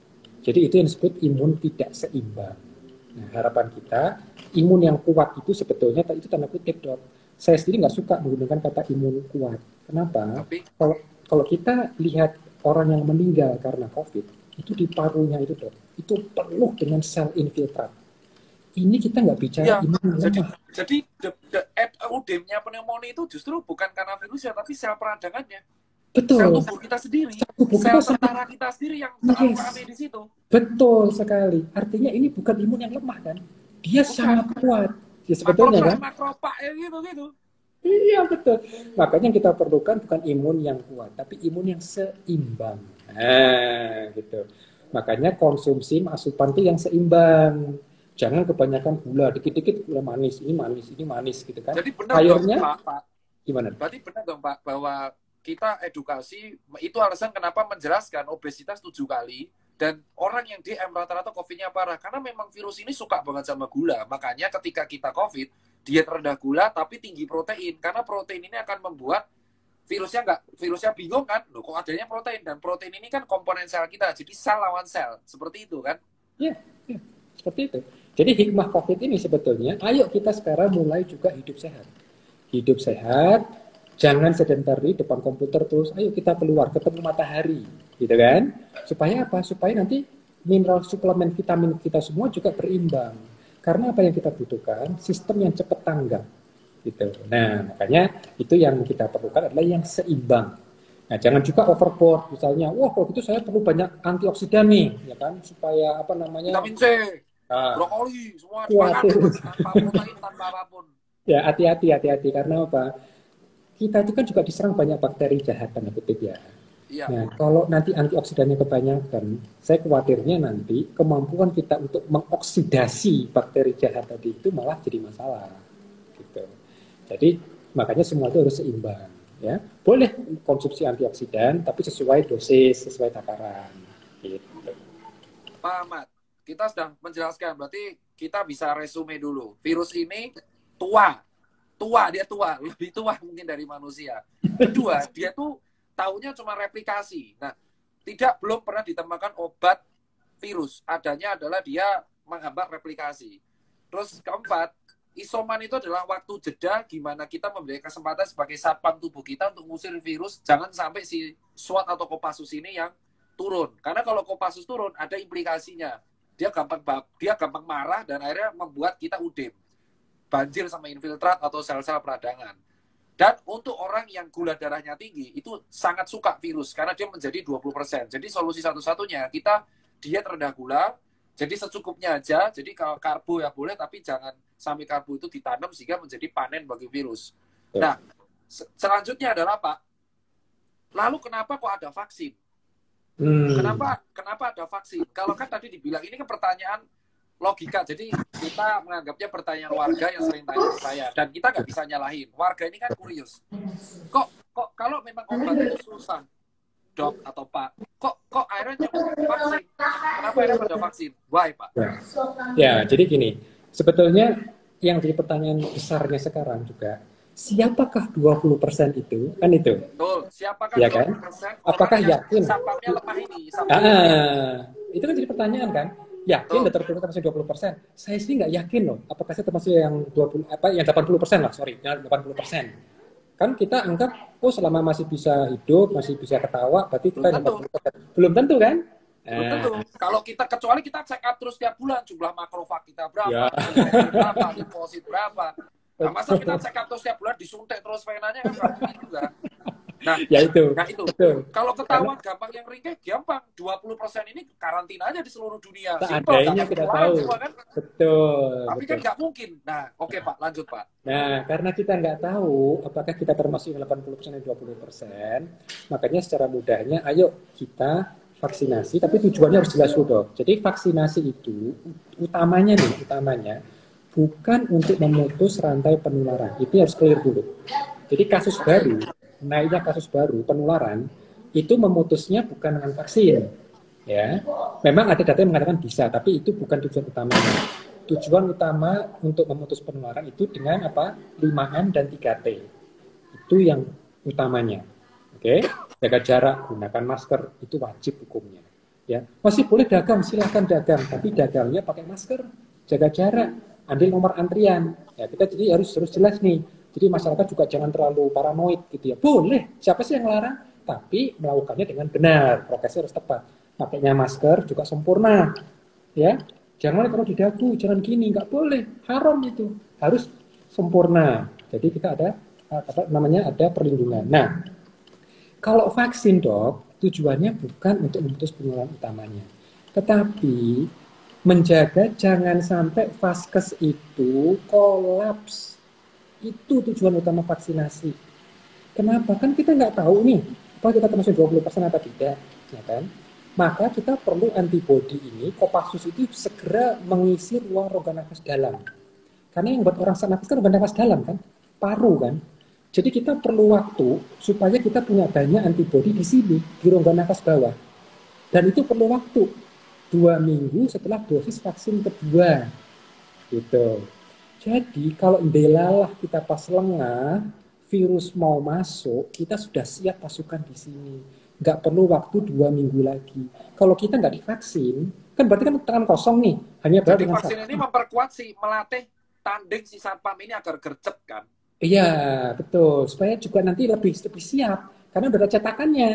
[SPEAKER 2] Jadi itu yang disebut imun tidak seimbang. Nah harapan kita, imun yang kuat itu sebetulnya itu tanda kutip dok. Saya sendiri nggak suka menggunakan kata imun kuat. Kenapa?
[SPEAKER 1] Tapi
[SPEAKER 2] Kalau kita lihat orang yang meninggal karena COVID, itu di parunya itu dok, itu penuh dengan sel infiltrat. Ini kita nggak bicara imun lemah.
[SPEAKER 1] Jadi udemnya pneumonia itu justru bukan karena virusnya, tapi sel peradangannya.
[SPEAKER 2] Betul.
[SPEAKER 1] Sel tubuh kita sendiri, sel tentara kita sendiri yang rame di situ.
[SPEAKER 2] Betul sekali. Artinya ini bukan imun yang lemah kan? Dia sangat kuat. Ya sebetulnya kan?
[SPEAKER 1] Makropak ya gitu.
[SPEAKER 2] Iya betul. Makanya yang kita perlukan bukan imun yang kuat, tapi imun yang seimbang. Nah, gitu. Makanya konsumsi asupan itu yang seimbang. Jangan kebanyakan gula, dikit-dikit gula manis, ini manis gitu kan.
[SPEAKER 1] Jadi benar
[SPEAKER 2] sayurnya,
[SPEAKER 1] dong Pak.
[SPEAKER 2] Gimana?
[SPEAKER 1] Berarti benar dong Pak, bahwa kita edukasi, itu alasan kenapa menjelaskan obesitas 7 kali, dan orang yang DM rata-rata COVID-nya parah, karena memang virus ini suka banget sama gula. Makanya ketika kita COVID, diet rendah gula tapi tinggi protein, karena protein ini akan membuat virusnya bingung kan, loh kok adanya protein, dan protein ini kan komponen sel kita, jadi sel lawan sel, seperti itu kan?
[SPEAKER 2] Ya, seperti itu. Jadi hikmah COVID ini sebetulnya, ayo kita sekarang mulai juga hidup sehat. Hidup sehat, jangan sedentary depan komputer terus, ayo kita keluar, ketemu matahari, gitu kan? Supaya apa? Supaya nanti mineral suplemen vitamin kita semua juga berimbang. Karena apa yang kita butuhkan? Sistem yang cepat tanggap. Gitu. Nah, makanya itu yang kita perlukan adalah yang seimbang. Nah, jangan juga overboard. Misalnya, wah kalau gitu saya perlu banyak antioksidan nih, ya kan? Supaya apa namanya?
[SPEAKER 1] Vitamin C, brokoli, semua tanpa protein, tanpa apapun.
[SPEAKER 2] Ya, hati-hati karena apa? Kita itu kan juga diserang banyak bakteri jahat tanda kutip ya.
[SPEAKER 1] Iya.
[SPEAKER 2] Nah, kalau nanti antioksidannya kebanyakan, saya khawatirnya nanti kemampuan kita untuk mengoksidasi bakteri jahat tadi itu malah jadi masalah. Gitu. Jadi makanya semua itu harus seimbang. Ya, boleh konsumsi antioksidan, tapi sesuai dosis, sesuai takaran. Gitu.
[SPEAKER 1] Pak Ahmad, kita sudah menjelaskan, berarti kita bisa resume dulu. Virus ini dia tua, lebih tua mungkin dari manusia. Kedua, dia tuh taunya cuma replikasi. Nah, belum pernah ditemukan obat virus. Adanya adalah dia menghambat replikasi. Terus keempat, isoman itu adalah waktu jeda gimana kita memberikan kesempatan sebagai satpam tubuh kita untuk mengusir virus. Jangan sampai si SWOT atau Kopassus ini yang turun. Karena kalau Kopassus turun, ada implikasinya. Dia gampang marah dan akhirnya membuat kita udem. Banjir sama infiltrat atau sel-sel peradangan. Dan untuk orang yang gula darahnya tinggi, itu sangat suka virus, karena dia menjadi 20%. Jadi solusi satu-satunya, kita diet rendah gula, jadi secukupnya aja, jadi kalau karbo ya boleh, tapi jangan sampai karbo itu ditanam sehingga menjadi panen bagi virus. Nah, selanjutnya adalah Pak, lalu kenapa kok ada vaksin? Kenapa ada vaksin? Kalau kan tadi dibilang, ini kan pertanyaan logika. Jadi kita menganggapnya pertanyaan warga yang sering tanya ke saya, dan kita nggak bisa nyalahin. Warga ini kan kurius. Kok kalau memang obat itu susah, Dok atau Pak, kok akhirnya vaksin? Kenapa akhirnya pada vaksin? Why, Pak?
[SPEAKER 2] Ya, jadi gini, sebetulnya yang jadi pertanyaan besarnya sekarang juga, siapakah 20% itu? Kan itu.
[SPEAKER 1] Betul. Siapakah
[SPEAKER 2] Ya
[SPEAKER 1] 20%
[SPEAKER 2] kan? Apakah
[SPEAKER 1] orang yang
[SPEAKER 2] yakin?
[SPEAKER 1] sapamnya lemah ini?
[SPEAKER 2] Itu kan jadi pertanyaan kan? Yakin dokter ternyata masih 20%? Saya sih nggak yakin loh. Apakah saya termasuk yang 80% lah, sorry, yang 80%. Kan kita anggap, selama masih bisa hidup, masih bisa ketawa, berarti kita 80%. Belum tentu kan?
[SPEAKER 1] Belum tentu. Kalau kecuali kita check up terus tiap bulan, jumlah makrofag kita berapa, berapa, limfosit berapa. Nah, masa kita check up terus tiap bulan, disuntik terus venanya kan nggak mungkin juga. Nah, itu. Betul. Kalau ketahuan gampang yang ringkih, gampang. 20% ini karantina aja di seluruh dunia.
[SPEAKER 2] Seandainya kita tahu.
[SPEAKER 1] Semua, kan?
[SPEAKER 2] Betul.
[SPEAKER 1] Tapi kan nggak mungkin. Nah, oke Pak, lanjut Pak.
[SPEAKER 2] Nah, karena kita nggak tahu apakah kita termasuk 80% dan 20%, makanya secara mudahnya, ayo kita vaksinasi, tapi tujuannya harus jelas dulu, Dok. Jadi vaksinasi itu utamanya bukan untuk memutus rantai penularan. Itu harus clear dulu. Jadi naiknya kasus baru penularan itu memutusnya bukan dengan vaksin, ya. Memang ada data yang mengatakan bisa, tapi itu bukan tujuan utamanya. Tujuan utama untuk memutus penularan itu dengan 5M dan 3T. Itu yang utamanya. Oke, jaga jarak, gunakan masker, itu wajib hukumnya. Ya, masih boleh dagang, silahkan dagang, tapi dagangnya pakai masker, jaga jarak, ambil nomor antrian. Ya, kita jadi harus jelas nih. Jadi masyarakat juga jangan terlalu paranoid gitu ya. Boleh, siapa sih yang melarang? Tapi melakukannya dengan benar, prokesnya harus tepat. Pakainya masker juga sempurna, ya. Jangan kalau di dagu, jangan gini, nggak boleh, haram itu, harus sempurna. Jadi kita ada ada perlindungan. Nah, kalau vaksin, Dok, tujuannya bukan untuk memutus penularan utamanya, tetapi menjaga jangan sampai vaskes itu kolaps. Itu tujuan utama vaksinasi. Kenapa? Kan kita nggak tahu nih, apa kita termasuk 20% atau tidak, ya kan? Maka kita perlu antibodi ini, Kopassus itu segera mengisi ruang rongga nafas dalam. Karena yang buat orang sesak nafas kan rongga nafas dalam kan, paru kan. Jadi kita perlu waktu supaya kita punya banyak antibodi di sini, di rongga nafas bawah. Dan itu perlu waktu 2 minggu setelah dosis vaksin kedua, gitu. Jadi kalau ndelalah kita pas lengah, virus mau masuk, kita sudah siap pasukan di sini. Nggak perlu waktu 2 minggu lagi. Kalau kita nggak divaksin, kan berarti kan tangan kosong nih. Hanya
[SPEAKER 1] jadi vaksin ini memperkuat melatih tanding si satpam ini agar gercep kan?
[SPEAKER 2] Iya, betul. Supaya juga nanti lebih siap. Karena udah ada cetakannya.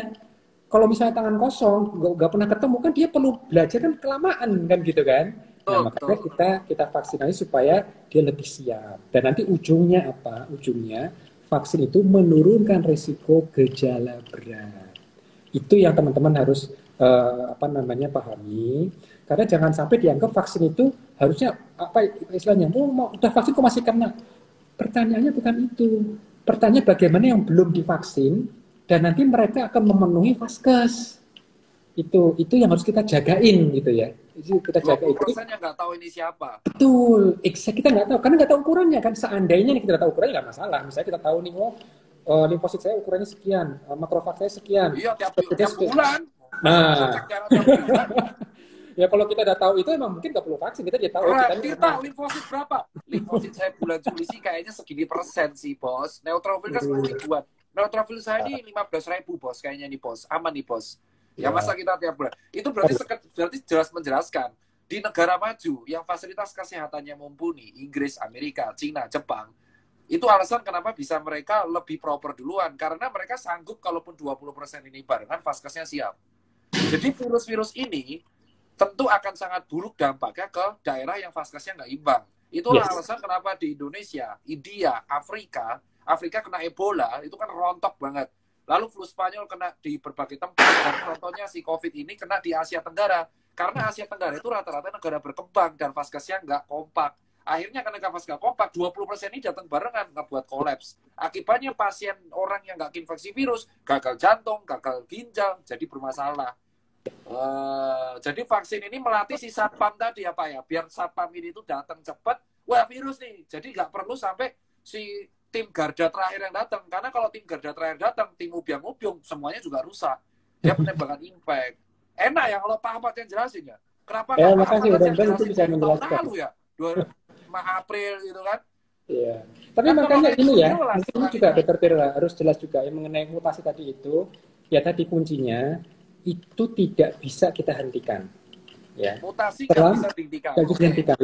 [SPEAKER 2] Kalau misalnya tangan kosong, nggak pernah ketemu, kan dia perlu belajar kan kelamaan kan gitu kan. Nah, makanya kita vaksinasi supaya dia lebih siap. Dan nanti ujungnya apa? Ujungnya vaksin itu menurunkan risiko gejala berat. Itu yang teman-teman harus pahami. Karena jangan sampai dianggap vaksin itu harusnya istilahnya, udah vaksin kok masih kena. Pertanyaannya bukan itu. Pertanyaan bagaimana yang belum divaksin dan nanti mereka akan memenuhi vaskes. Itu yang harus kita jagain gitu ya. Kita jaga itu.
[SPEAKER 1] 20% yang nggak tahu ini siapa.
[SPEAKER 2] Betul, kita nggak tahu karena nggak tahu ukurannya kan. Seandainya nih kita tahu ukurannya nggak masalah. Misalnya kita tahu nih, limfosit saya ukurannya sekian, makrofag saya sekian.
[SPEAKER 1] Iya, tiap bulan.
[SPEAKER 2] Nah, ya kalau kita udah tahu itu emang mungkin nggak perlu vaksin, kita dia tahu.
[SPEAKER 1] Kita limfosit berapa? Limfosit saya bulan Juli sih kayaknya segini persen sih, Bos. Neutrofil kan 10 ribuan. Neutrofil saya ini 15.000, Bos. Kayaknya nih, Bos. Aman nih, Bos. Ya masa kita tiap bulan. Itu berarti jelas menjelaskan di negara maju yang fasilitas kesehatannya mumpuni, Inggris, Amerika, Cina, Jepang, itu alasan kenapa bisa mereka lebih proper duluan. Karena mereka sanggup kalaupun 20% ini barengan, vaskesnya siap. Jadi virus-virus ini tentu akan sangat buruk dampaknya ke daerah yang vaskesnya nggak imbang. Itulah alasan kenapa di Indonesia, India, Afrika kena Ebola, itu kan rontok banget. Lalu flu Spanyol kena di berbagai tempat. Dan contohnya si COVID ini kena di Asia Tenggara. Karena Asia Tenggara itu rata-rata negara berkembang dan vaskesnya nggak kompak. Akhirnya karena vaskes nggak kompak, 20% ini datang barengan, nggak buat kolaps. Akibatnya pasien orang yang nggak infeksi virus, gagal jantung, gagal ginjal, jadi bermasalah. Jadi vaksin ini melatih si satpam tadi apa ya, biar satpam ini tuh datang cepat. Wah virus nih, jadi nggak perlu sampai si tim garda terakhir yang datang. Karena kalau tim garda terakhir datang, tim ubiang-ubiung semuanya juga rusak. Dia penembakan impact. Enak ya kalau Pak Ahmad yang jelasin ya. Kenapa nggak Pak
[SPEAKER 2] makasih,
[SPEAKER 1] Ahmad yang
[SPEAKER 2] itu
[SPEAKER 1] jelasin
[SPEAKER 2] bisa
[SPEAKER 1] tahun
[SPEAKER 2] menjelaskan.
[SPEAKER 1] lalu ya, 5 April gitu kan?
[SPEAKER 2] Iya. Tapi
[SPEAKER 1] Kan
[SPEAKER 2] makanya
[SPEAKER 1] kalau
[SPEAKER 2] ini ya,
[SPEAKER 1] jelas,
[SPEAKER 2] mungkin ini juga Dr. Tirta harus jelas juga yang mengenai mutasi tadi itu, ya tadi kuncinya itu tidak bisa kita hentikan. Ya.
[SPEAKER 1] Mutasi nggak bisa dihentikan.
[SPEAKER 2] Nggak bisa dihentikan.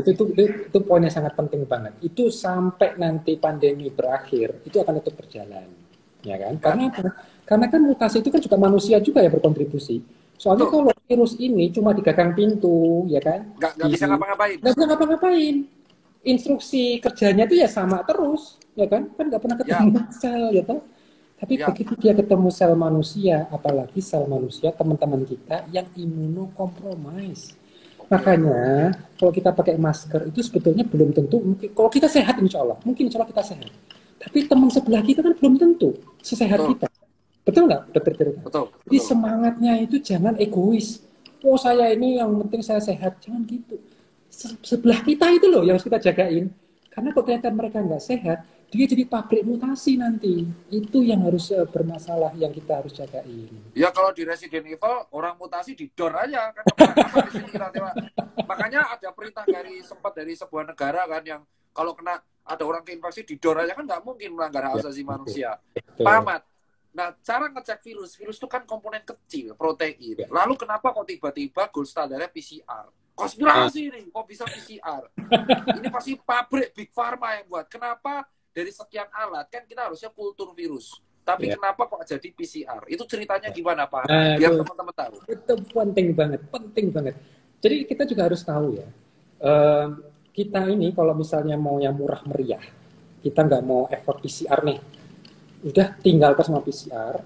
[SPEAKER 2] Itu poinnya sangat penting banget. Itu sampai nanti pandemi berakhir, itu akan tetap berjalan. Ya kan? Karena apa? Karena kan mutasi itu kan juga manusia juga yang berkontribusi. Soalnya kalau virus ini cuma digagang pintu, ya kan?
[SPEAKER 1] Nggak bisa ngapa-ngapain.
[SPEAKER 2] Nggak bisa ngapa-ngapain. Instruksi kerjanya itu ya sama terus, ya kan? Kan nggak pernah ketemu sel, ya kan? Tapi begitu dia ketemu sel manusia, apalagi sel manusia teman-teman kita yang imunokompromis. Makanya kalau kita pakai masker itu sebetulnya belum tentu, mungkin kalau kita sehat insya Allah kita sehat. Tapi teman sebelah kita kan belum tentu sesehat kita. Betul nggak, Dokter Tirta?
[SPEAKER 1] Betul.
[SPEAKER 2] Jadi semangatnya itu jangan egois. Oh saya ini yang penting saya sehat, jangan gitu. Sebelah kita itu loh yang harus kita jagain. Karena kalau ternyata mereka nggak sehat, dia jadi pabrik mutasi nanti. Itu yang harus bermasalah, yang kita harus jagain.
[SPEAKER 1] Ya kalau di Resident Evil, orang mutasi didor aja. Kan di sini kira-kira. Makanya ada perintah dari sebuah negara kan yang kalau kena ada orang keinfeksi didor aja kan nggak mungkin melanggar hak asasi manusia. Pamat. Nah, cara ngecek virus itu kan komponen kecil, protein. Lalu kenapa kok tiba-tiba gold standarnya PCR? Konspirasi nih, kok bisa PCR? Ini pasti pabrik Big Pharma yang buat. Kenapa dari sekian alat, kan kita harusnya kultur virus. Tapi kenapa kok jadi PCR? Itu ceritanya gimana, Pak? Biar teman-teman tahu.
[SPEAKER 2] Itu penting banget. Jadi kita juga harus tahu ya, kita ini kalau misalnya mau yang murah meriah, kita nggak mau effort PCR nih, udah tinggalkan sama PCR,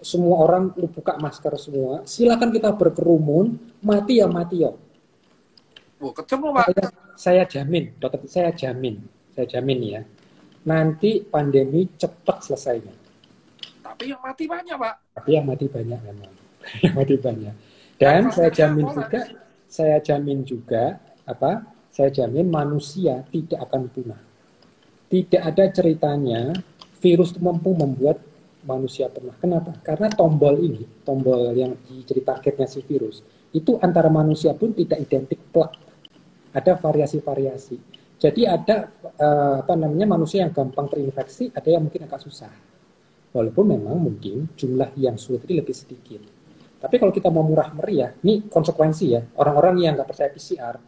[SPEAKER 2] semua orang buka masker semua, silakan kita berkerumun, mati ya.
[SPEAKER 1] Kecem loh, Pak.
[SPEAKER 2] Saya jamin, dokter, saya jamin ya, nanti pandemi cepat selesainya.
[SPEAKER 1] Tapi yang mati banyak, Pak.
[SPEAKER 2] Tapi yang mati banyak memang, yang mati banyak. Dan saya jamin juga, saya jamin manusia tidak akan punah. Tidak ada ceritanya virus itu mampu membuat manusia punah. Kenapa? Karena tombol yang jadi targetnya si virus, itu antara manusia pun tidak identik plak. Ada variasi-variasi. Jadi ada manusia yang gampang terinfeksi, ada yang mungkin agak susah. Walaupun memang mungkin jumlah yang sulit ini lebih sedikit. Tapi kalau kita mau murah meriah, ini konsekuensi ya. Orang-orang yang nggak percaya PCR,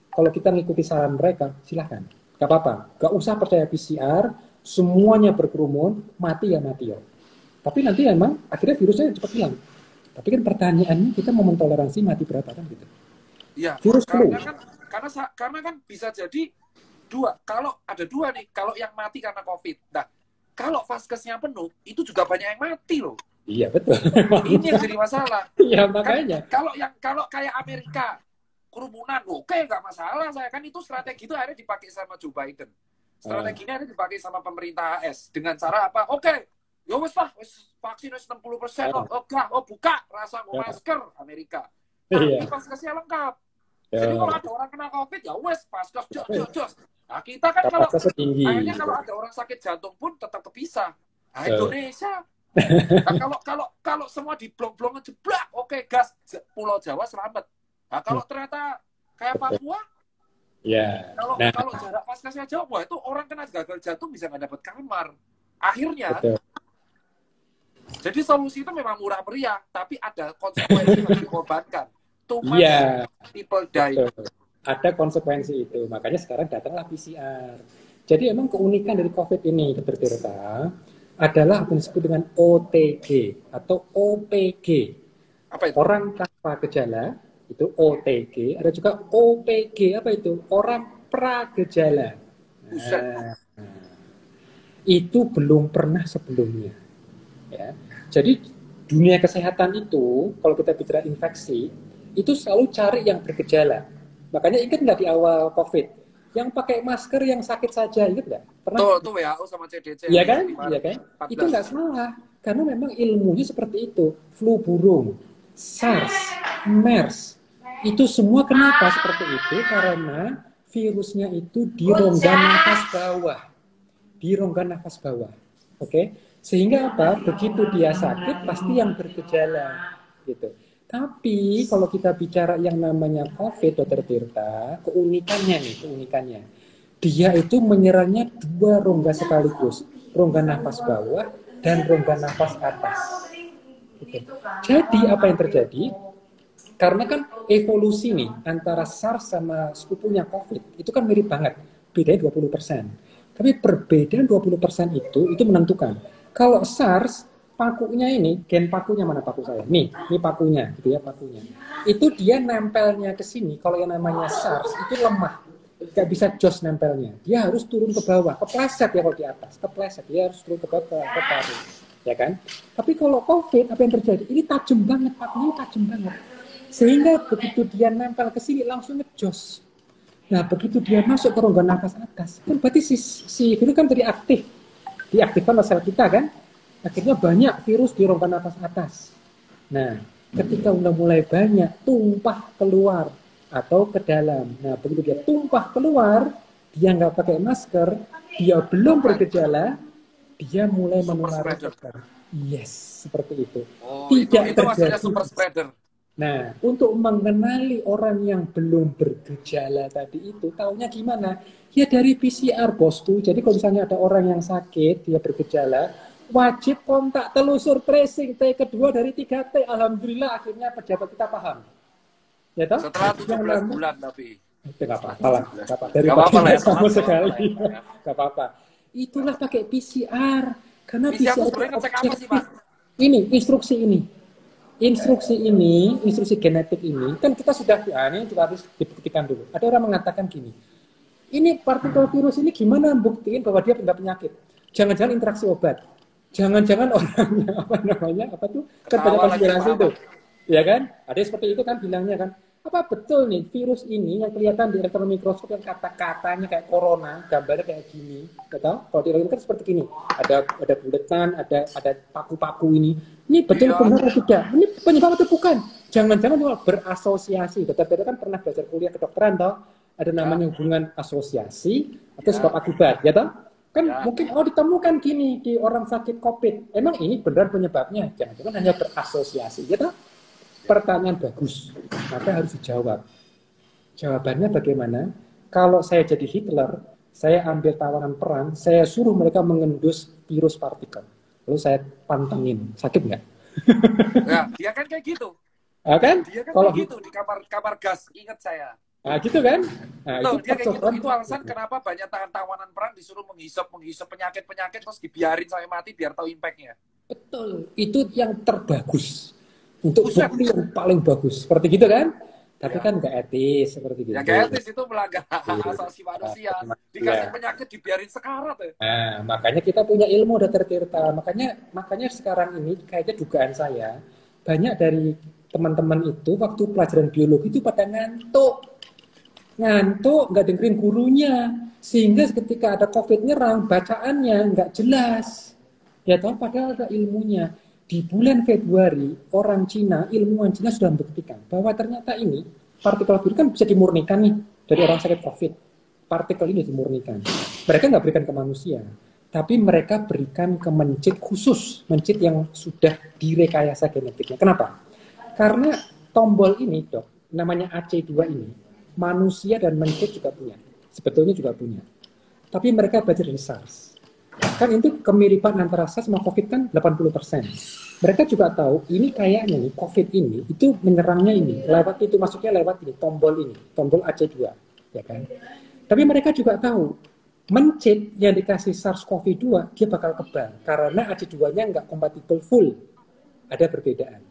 [SPEAKER 2] kalau kita ngikuti saran mereka, silahkan. Nggak apa-apa. Nggak usah percaya PCR, semuanya berkerumun, mati ya. Tapi nanti emang akhirnya virusnya cepat hilang. Tapi kan pertanyaannya kita mau mentoleransi mati berapa kan gitu.
[SPEAKER 1] Iya,
[SPEAKER 2] virus flu.
[SPEAKER 1] Karena kan bisa jadi kalau ada dua nih, kalau yang mati karena COVID. Nah, kalau vaskesnya penuh, itu juga banyak yang mati loh.
[SPEAKER 2] Iya, betul.
[SPEAKER 1] Ini yang jadi masalah.
[SPEAKER 2] Iya, makanya.
[SPEAKER 1] Kalau kayak Amerika, kerumunan, oke, nggak masalah. Kan itu strategi itu akhirnya dipakai sama Joe Biden. Strateginya akhirnya dipakai sama pemerintah AS. Dengan cara apa? Oke, ya wes lah, vaksin 60%. Buka, rasa masker Amerika. Tapi vaskesnya lengkap. Jadi kalau ada orang kena COVID, ya wes, vaskes, jos. Nah, kita kan akhirnya kalau ada orang sakit jantung pun tetap kepisah. Nah, Indonesia. Nah, kalau semua di blok-blok ngejeblak, oke, gas, Pulau Jawa selamat. Nah, kalau ternyata kayak Papua, kalau jarak vaskesnya jauh, wah itu orang kena gagal jantung bisa nggak dapat kamar. Akhirnya, jadi solusi itu memang murah meriah, tapi ada konsekuensi yang dikorbankan. People die.
[SPEAKER 2] Ada konsekuensi itu. Makanya sekarang datanglah PCR. Jadi emang keunikan dari COVID ini, Dr. Tirta, adalah apa yang disebut dengan OTG atau OPG.
[SPEAKER 1] Apa itu?
[SPEAKER 2] Orang tanpa gejala, itu OTG. Ada juga OPG, apa itu? Orang pragejala. Itu belum pernah sebelumnya. Ya. Jadi dunia kesehatan itu, kalau kita bicara infeksi, itu selalu cari yang bergejala. Makanya ingat nggak di awal COVID, yang pakai masker yang sakit saja, ingat nggak?
[SPEAKER 1] Pernah? Tuh WHO sama CDC.
[SPEAKER 2] Iya kan? Itu nggak salah, karena memang ilmunya seperti itu. Flu burung, SARS, MERS. Itu semua kenapa seperti itu? Karena virusnya itu di rongga nafas bawah. Di rongga nafas bawah. Oke? Sehingga apa? Begitu dia sakit pasti yang bergejala gitu. Tapi kalau kita bicara yang namanya COVID, Dr. Tirta, keunikannya. Dia itu menyerangnya dua rongga sekaligus, rongga nafas bawah dan rongga nafas atas. Gitu. Jadi apa yang terjadi? Karena kan evolusi nih antara SARS sama sepupunya COVID itu kan mirip banget, bedanya 20%. Tapi perbedaan 20% itu menentukan. Kalau SARS pakunya ini, gen pakunya mana paku saya? Nih pakunya, gitu ya pakunya. Itu dia nempelnya ke sini. Kalau yang namanya SARS itu lemah, nggak bisa jos nempelnya. Dia harus turun ke bawah, kepleset ya kalau di atas, kepleset. Dia harus turun ke bawah, ke paru, ya kan? Tapi kalau COVID apa yang terjadi? Ini tajam banget, pakunya tajam banget. Sehingga begitu dia nempel ke sini langsung ngejos. Nah, begitu dia masuk ke rongga nafas atas, kan berarti si virus kan tadi aktif. Diaktifkan oleh sel kita kan? Akhirnya banyak virus di rongga nafas atas. Nah, ketika udah mulai banyak, tumpah keluar atau ke dalam. Nah, begitu dia tumpah keluar, dia nggak pakai masker, dia belum bergejala, dia mulai menular. Yes, seperti itu.
[SPEAKER 1] Oh, Tidak itu maksudnya super spreader.
[SPEAKER 2] Nah, untuk mengenali orang yang belum bergejala tadi itu, taunya gimana? Ya dari PCR, bosku. Jadi kalau misalnya ada orang yang sakit, dia bergejala, wajib kontak telusur tracing T kedua dari 3T. Alhamdulillah akhirnya pejabat kita paham. Ya toh?
[SPEAKER 1] Setelah 17 bulan tapi.
[SPEAKER 2] Itu nggak apa-apa lah. Daripada ya, sama sekali. Nggak apa-apa. Itulah pakai PCR. Karena PCR
[SPEAKER 1] sebenarnya ngecek apa sih, Pak?
[SPEAKER 2] Ini, instruksi genetik ini, kan kita sudah, ini kita harus dibuktikan dulu. Ada orang mengatakan gini, ini partikel virus ini gimana buktiin bahwa dia punya penyakit? Jangan-jangan interaksi obat. Jangan-jangan orangnya, kan banyak konspirasi itu. Ya kan? Ada seperti itu kan bilangnya kan. Apa betul nih virus ini yang kelihatan di elektron mikroskop yang kata-katanya kayak corona, gambarnya kayak gini, tahu? Kalau di kan seperti gini, ada buletan, ada paku-paku ini. Ini betul benar atau tidak? Ini penyebab atau bukan? Jangan-jangan berasosiasi. Dokter kan pernah belajar kuliah kedokteran, toh? Ada namanya hubungan asosiasi atau sebab akibat, ya toh? Kan mungkin ditemukan gini di orang sakit COVID. Emang ini benar penyebabnya? Jangan-jangan hanya berasosiasi, ya toh? Pertanyaan bagus, maka harus dijawab. Jawabannya bagaimana? Kalau saya jadi Hitler, saya ambil tawanan perang, saya suruh mereka mengendus virus partikel. Lalu saya pantengin, sakit nggak?
[SPEAKER 1] Ya, dia kan kayak gitu.
[SPEAKER 2] Kan?
[SPEAKER 1] Dia kan kayak gitu di kamar gas, ingat saya.
[SPEAKER 2] Nah, gitu kan? Nah,
[SPEAKER 1] dia kayak gitu. Itu alasan kenapa banyak tawanan perang disuruh menghisap penyakit-penyakit terus dibiarin sampai mati biar tahu impact-nya.
[SPEAKER 2] Betul, itu yang terbagus. Untuk bukti yang paling bagus, seperti gitu kan? Tapi kan nggak etis seperti gitu.
[SPEAKER 1] Ya nggak etis, itu melanggar hak asasi manusia. Dikasih penyakit dibiarin sekarat.
[SPEAKER 2] Nah, makanya kita punya ilmu Dr. Tirta. Makanya sekarang ini kayaknya dugaan saya banyak dari teman-teman itu waktu pelajaran biologi itu pada ngantuk, nggak dengerin gurunya, sehingga ketika ada COVID nyerang bacaannya nggak jelas. Ya tahu padahal ada ilmunya. Di bulan Februari, orang Cina, ilmuwan Cina sudah membuktikan bahwa ternyata ini partikel virus kan bisa dimurnikan nih dari orang sakit COVID. Partikel ini dimurnikan. Mereka nggak berikan ke manusia, tapi mereka berikan ke mencit khusus, mencit yang sudah direkayasa genetiknya. Kenapa? Karena tombol ini, dok, namanya AC2 ini, manusia dan mencit juga punya. Sebetulnya juga punya. Tapi mereka belajar dari SARS. Kan itu kemiripan antara SARS sama COVID kan 80%. Mereka juga tahu ini kayaknya nih COVID ini itu menyerangnya ini lewat itu, masuknya lewat ini tombol AC2, ya kan. Tapi mereka juga tahu mencit yang dikasih SARS-CoV-2 dia bakal kebal karena AC2-nya nggak kompatibel full, ada perbedaan,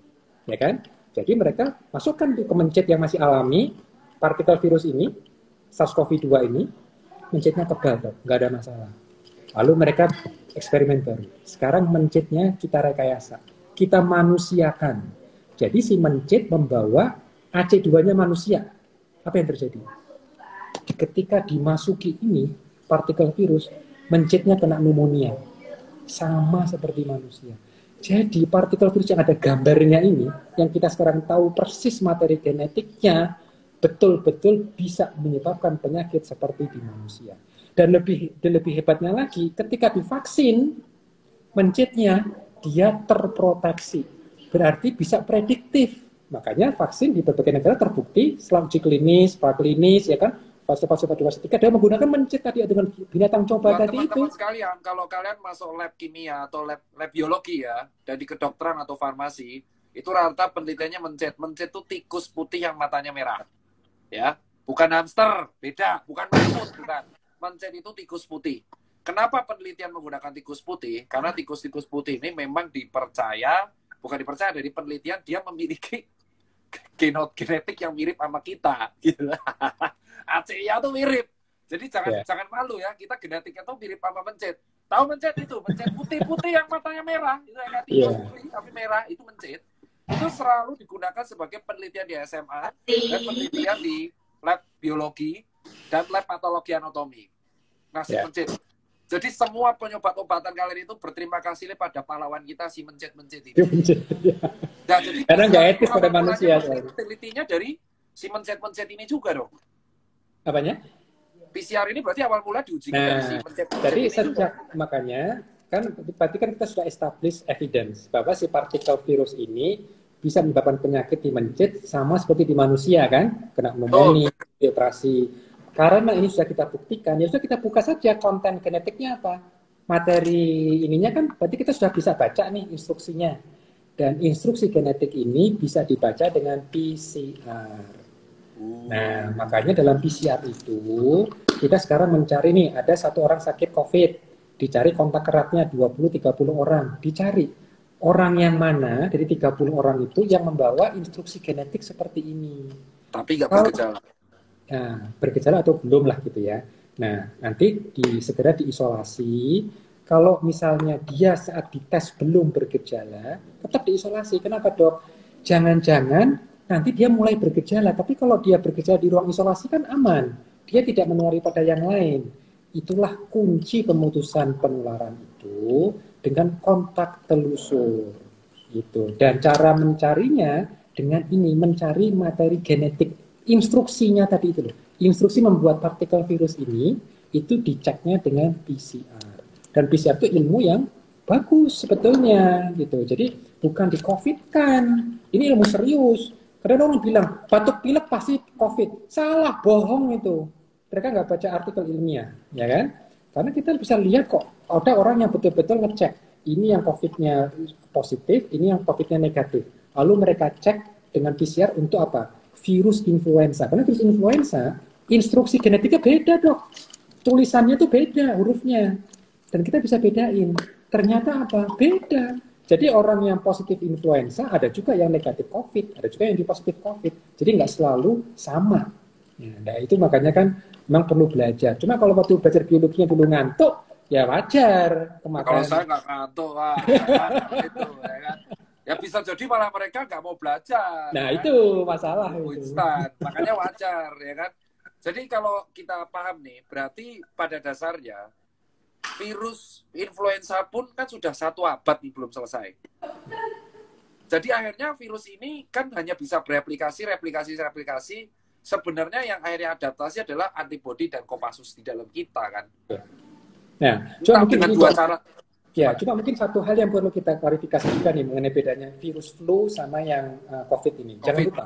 [SPEAKER 2] ya kan. Jadi mereka masukkan ke mencit yang masih alami partikel virus ini SARS-CoV-2 ini, mencitnya kebal, nggak ada masalah. Lalu mereka eksperimen baru. Sekarang mencitnya kita rekayasa, kita manusiakan. Jadi si mencit membawa AC2-nya manusia. Apa yang terjadi? Ketika dimasuki ini partikel virus, mencitnya kena pneumonia. Sama seperti manusia. Jadi partikel virus yang ada gambarnya ini, yang kita sekarang tahu persis materi genetiknya, betul-betul bisa menyebabkan penyakit seperti di manusia. Dan lebih hebatnya lagi, ketika divaksin, mencitnya dia terproteksi. Berarti bisa prediktif. Makanya vaksin di berbagai negara terbukti setelah uji klinis, praklinis, ya kan, fase-fase 2, fase 3, dia menggunakan mencit tadi dengan binatang coba
[SPEAKER 1] Buat
[SPEAKER 2] tadi itu.
[SPEAKER 1] teman-teman sekalian, kalau kalian masuk lab kimia atau lab biologi ya, dari kedokteran atau farmasi, itu rata penelitiannya mencet. Mencet itu tikus putih yang matanya merah. Ya, bukan hamster, beda, bukan mamut, bukan. Mencet itu tikus putih. Kenapa penelitian menggunakan tikus putih? Karena tikus-tikus putih ini memang bukan dipercaya dari penelitian dia memiliki genetik yang mirip sama kita, gitu. ACIA tuh mirip. Jadi jangan malu ya, kita genetiknya tuh mirip sama mencet. Tahu mencet itu? Mencet putih-putih yang matanya merah, itu yang tikus putih tapi merah, itu mencet. Itu selalu digunakan sebagai penelitian di SMA dan penelitian di lab biologi dan lab patologi anatomi. Nah, si mencet. Jadi semua penyobat-obatan kalian itu berterima kasih pada pahlawan kita si mencet-mencet ini. Nah, jadi
[SPEAKER 2] karena nggak etis pada manusia.
[SPEAKER 1] Penelitiannya dari si mencet-mencet ini juga dong.
[SPEAKER 2] Apanya?
[SPEAKER 1] PCR ini berarti awal mula diuji dari si mencet-mencet
[SPEAKER 2] jadi
[SPEAKER 1] ini
[SPEAKER 2] sejak juga. Makanya kan berarti kan kita sudah establish evidence bahwa si partikel virus ini bisa menyebabkan penyakit di mencet sama seperti di manusia kan, kena pneumonia, operasi. Karena ini sudah kita buktikan, ya sudah kita buka saja konten genetiknya apa. Materi ininya kan berarti kita sudah bisa baca nih instruksinya. Dan instruksi genetik ini bisa dibaca dengan PCR. Nah, makanya dalam PCR itu kita sekarang mencari nih, ada satu orang sakit COVID, dicari kontak eratnya 20-30 orang, dicari orang yang mana dari 30 orang itu yang membawa instruksi genetik seperti ini.
[SPEAKER 1] Tapi nggak bergejala.
[SPEAKER 2] Nah, bergejala atau belum lah gitu ya. Nah, nanti segera diisolasi. Kalau misalnya dia saat dites belum bergejala, tetap diisolasi. Kenapa dok? Jangan-jangan nanti dia mulai bergejala. Tapi kalau dia bergejala di ruang isolasi kan aman. Dia tidak menulari pada yang lain. Itulah kunci pemutusan penularan itu dengan kontak telusur. Gitu. Dan cara mencarinya dengan ini, mencari materi genetik. Instruksinya tadi itu loh. Instruksi membuat partikel virus ini itu diceknya dengan PCR. Dan PCR itu ilmu yang bagus sebetulnya gitu. Jadi bukan di COVID kan. Ini ilmu serius. Karena orang bilang batuk pilek pasti COVID. Salah, bohong itu. Mereka nggak baca artikel ilmiah, ya kan? Karena kita bisa lihat kok ada orang yang betul-betul ngecek. Ini yang COVID-nya positif, ini yang COVID-nya negatif. Lalu mereka cek dengan PCR untuk apa? Virus influenza. Karena virus influenza, instruksi genetiknya beda dok. Tulisannya tuh beda hurufnya. Dan kita bisa bedain. Ternyata apa? Beda. Jadi orang yang positif influenza, ada juga yang negatif COVID. Ada juga yang positif COVID. Jadi nggak selalu sama. Ya, nah itu makanya kan memang perlu belajar. Cuma kalau waktu belajar biologinya dulu ngantuk, ya wajar.
[SPEAKER 1] Kalau saya nggak ngantuk, itu, ya kan? Ya bisa jadi malah mereka nggak mau belajar.
[SPEAKER 2] Nah
[SPEAKER 1] kan?
[SPEAKER 2] itu masalah itu.
[SPEAKER 1] Instan. Makanya wajar, ya kan? Jadi kalau kita paham nih, berarti pada dasarnya virus influenza pun kan sudah 1 abad nih belum selesai. Jadi akhirnya virus ini kan hanya bisa replikasi. Sebenarnya yang akhirnya adaptasi adalah antibodi dan Kopassus di dalam kita kan.
[SPEAKER 2] Nah, cuma mungkin
[SPEAKER 1] dengan 2 cara.
[SPEAKER 2] Ya, cuma mungkin satu hal yang perlu kita klarifikasi juga nih mengenai bedanya virus flu sama yang COVID ini. Jangan lupa,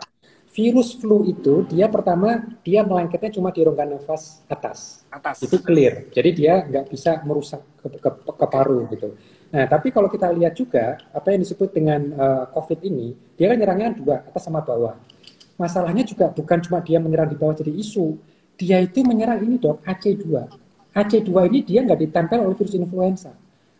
[SPEAKER 2] virus flu itu dia pertama dia melengketnya cuma di rongga nafas atas. Itu clear. Jadi dia nggak bisa merusak ke paru gitu. Nah, tapi kalau kita lihat juga apa yang disebut dengan COVID ini, dia kan nyerangnya 2, atas sama bawah. Masalahnya juga bukan cuma dia menyerang di bawah jadi isu. Dia itu menyerang ini dok, AC2. AC2 ini dia nggak ditempel oleh virus influenza.